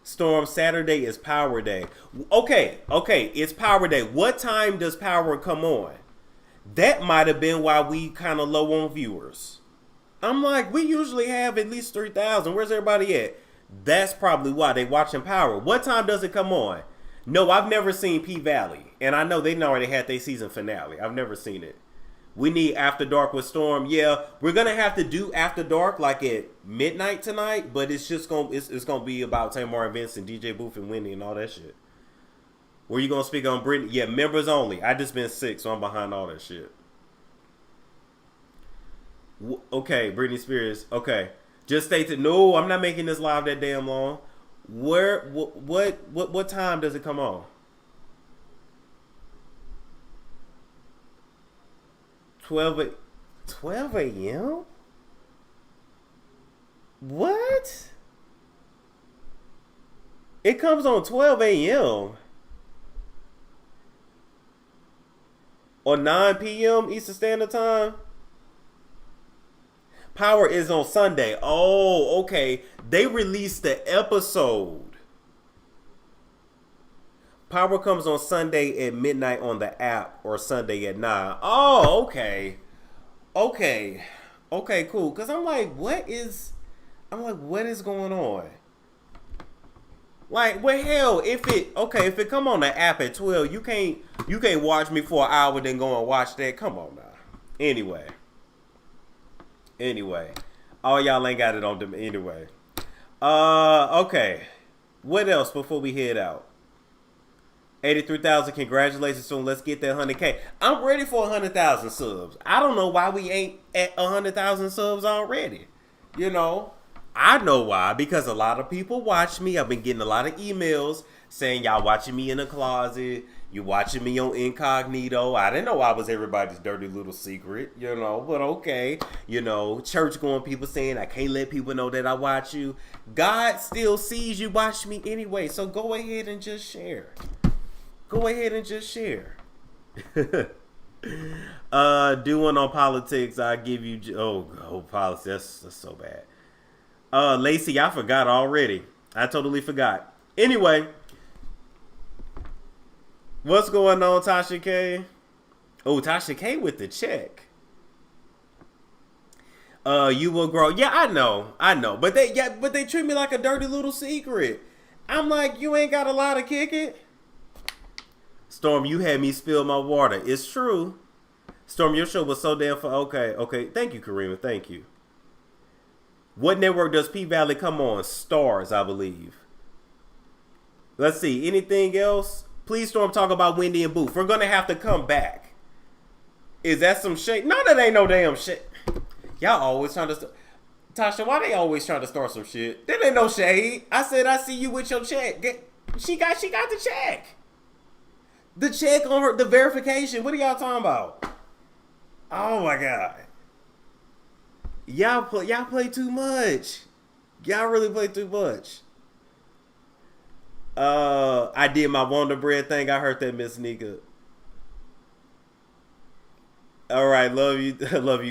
Storm, Saturday is Power Day. Okay, it's Power Day. What time does Power come on? That might have been why we kind of low on viewers. I'm like, we usually have at least 3,000. Where's everybody at? That's probably why they watching Power. What time does it come on? No, I've never seen P-Valley. And I know they already had their season finale. I've never seen it. We need After Dark with Storm. Yeah, we're going to have to do After Dark like at midnight tonight. But it's just going to be about Tamar and Vince and DJ Booth and Wendy and all that shit. Were you going to speak on Britney? Yeah, members only. I just been sick, so I'm behind all that shit. Okay, Britney Spears. Okay. Just stay to... No, I'm not making this live that damn long. What time does it come on? 12 a.m.? What? It comes on 12 a.m. Or 9 p.m. Eastern Standard Time? Power is on Sunday. Oh, okay. They released the episode. Power comes on Sunday at midnight on the app or Sunday at 9. Oh, okay. Okay, cool. Because I'm like, what is going on? Like, well, hell, if it come on the app at 12, you can't watch me for an hour then go and watch that. Come on now. Anyway, all y'all ain't got it on them anyway. Okay. What else before we head out? 83,000. Congratulations, soon. Let's get that 100K. I'm ready for 100,000 subs. I don't know why we ain't at 100,000 subs already. You know, I know why. Because a lot of people watch me. I've been getting a lot of emails saying y'all watching me in the closet. You watching me on incognito. I didn't know I was everybody's dirty little secret, you know, but okay. You know, church going people saying I can't let people know that I watch you. God still sees you watch me anyway. So go ahead and just share. Go ahead and just share. Do one on politics. I give you politics. That's so bad. Lacey, I forgot already. I totally forgot. Anyway. What's going on, Tasha K? Oh, Tasha K with the check. You will grow. Yeah, I know. But they treat me like a dirty little secret. I'm like, you ain't got a lot to kick it. Storm, you had me spill my water. It's true. Storm, your show was so damn fun. Okay. Thank you, Karima. Thank you. What network does P-Valley come on? Stars, I believe. Let's see. Anything else? Please, Storm, talk about Wendy and Booth. We're going to have to come back. Is that some shit? No, that ain't no damn shit. Y'all always trying to... Tasha, why they always trying to start some shit? That ain't no shade. I said I see you with your check. She got the check. The check on her, the verification. What are y'all talking about? Oh, my God. Y'all play too much. Y'all really play too much. I did my Wonder Bread thing. I heard that, Miss Nika. All right, love you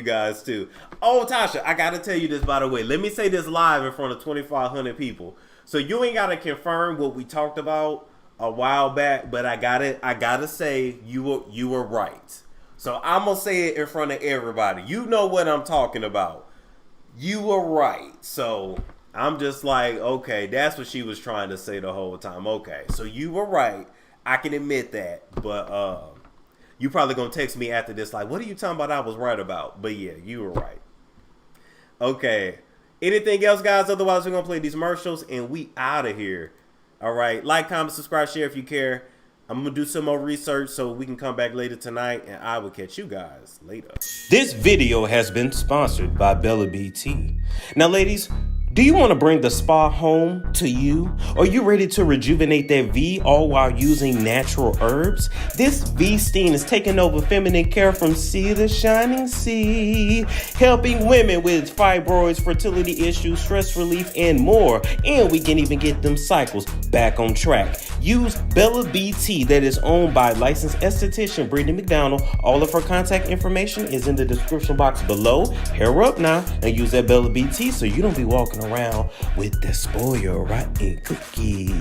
guys too. Oh, Tasha, I gotta tell you this, by the way. Let me say this live in front of 2,500 people. So you ain't gotta confirm what we talked about a while back, but I gotta say you were right. So I'm gonna say it in front of everybody. You know what I'm talking about. You were right. So I'm just like, okay, that's what she was trying to say the whole time. Okay, so you were right. I can admit that. But you probably going to text me after this like, what are you talking about I was right about? But yeah, you were right. Okay. Anything else, guys? Otherwise, we're going to play these commercials and we out of here. All right. Like, comment, subscribe, share if you care. I'm going to do some more research so we can come back later tonight, and I will catch you guys later. This video has been sponsored by Bella BT. Now, ladies, do you want to bring the spa home to you? Are you ready to rejuvenate that V all while using natural herbs? This V Steam is taking over feminine care from sea to shining sea, helping women with fibroids, fertility issues, stress relief, and more. And we can even get them cycles back on track. Use Bella BT, that is owned by licensed esthetician Brittany McDonald. All of her contact information is in the description box below. Hair her up now and use that Bella BT so you don't be walking around with the spoil rotten cookie.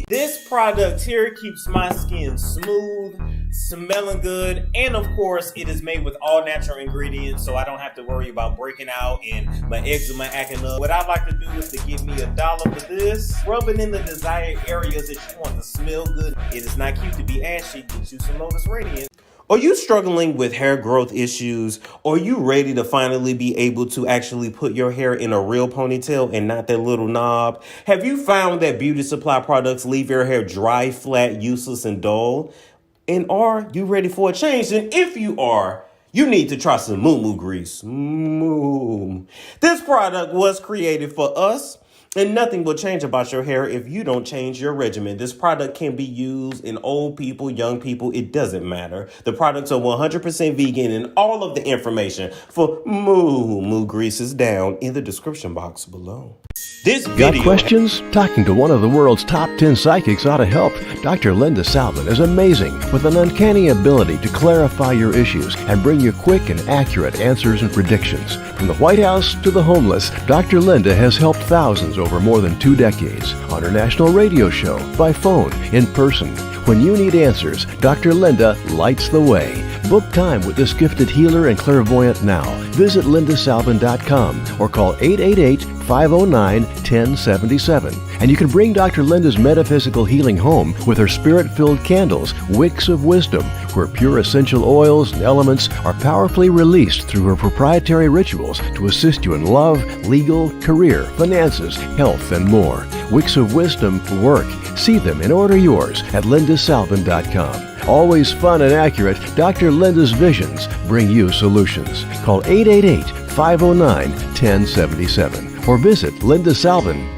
This product here keeps my skin smooth, smelling good, and of course it is made with all natural ingredients, so I don't have to worry about breaking out and my eczema acting up. What I like to do is to give me $1 for this, rub it in the desired areas that you want to smell good. It is not cute to be ashy. Get you some Lotus Radiant. Are you struggling with hair growth issues? Are you ready to finally be able to actually put your hair in a real ponytail and not that little knob? Have you found that beauty supply products leave your hair dry, flat, useless, and dull? And are you ready for a change? And if you are, you need to try some Moo Moo Grease. This product was created for us. And nothing will change about your hair if you don't change your regimen. This product can be used in old people, young people. It doesn't matter. The products are 100% vegan, and all of the information for Moo Moo Grease is down in the description box below. This video... Got questions? Talking to one of the world's top 10 psychics ought to help. Dr. Linda Salvin is amazing with an uncanny ability to clarify your issues and bring you quick and accurate answers and predictions. From the White House to the homeless, Dr. Linda has helped thousands over more than 2 decades on her national radio show, by phone, in person. When you need answers, Dr. Linda lights the way. Book time with this gifted healer and clairvoyant now. Visit lindasalvin.com or call 888-509-1077. And you can bring Dr. Linda's metaphysical healing home with her spirit-filled candles, Wicks of Wisdom, where pure essential oils and elements are powerfully released through her proprietary rituals to assist you in love, legal, career, finances, health, and more. Wicks of Wisdom work. See them and order yours at lindasalvin.com. Always fun and accurate, Dr. Linda's visions bring you solutions. Call 888-509-1077 or visit lindasalvin.com.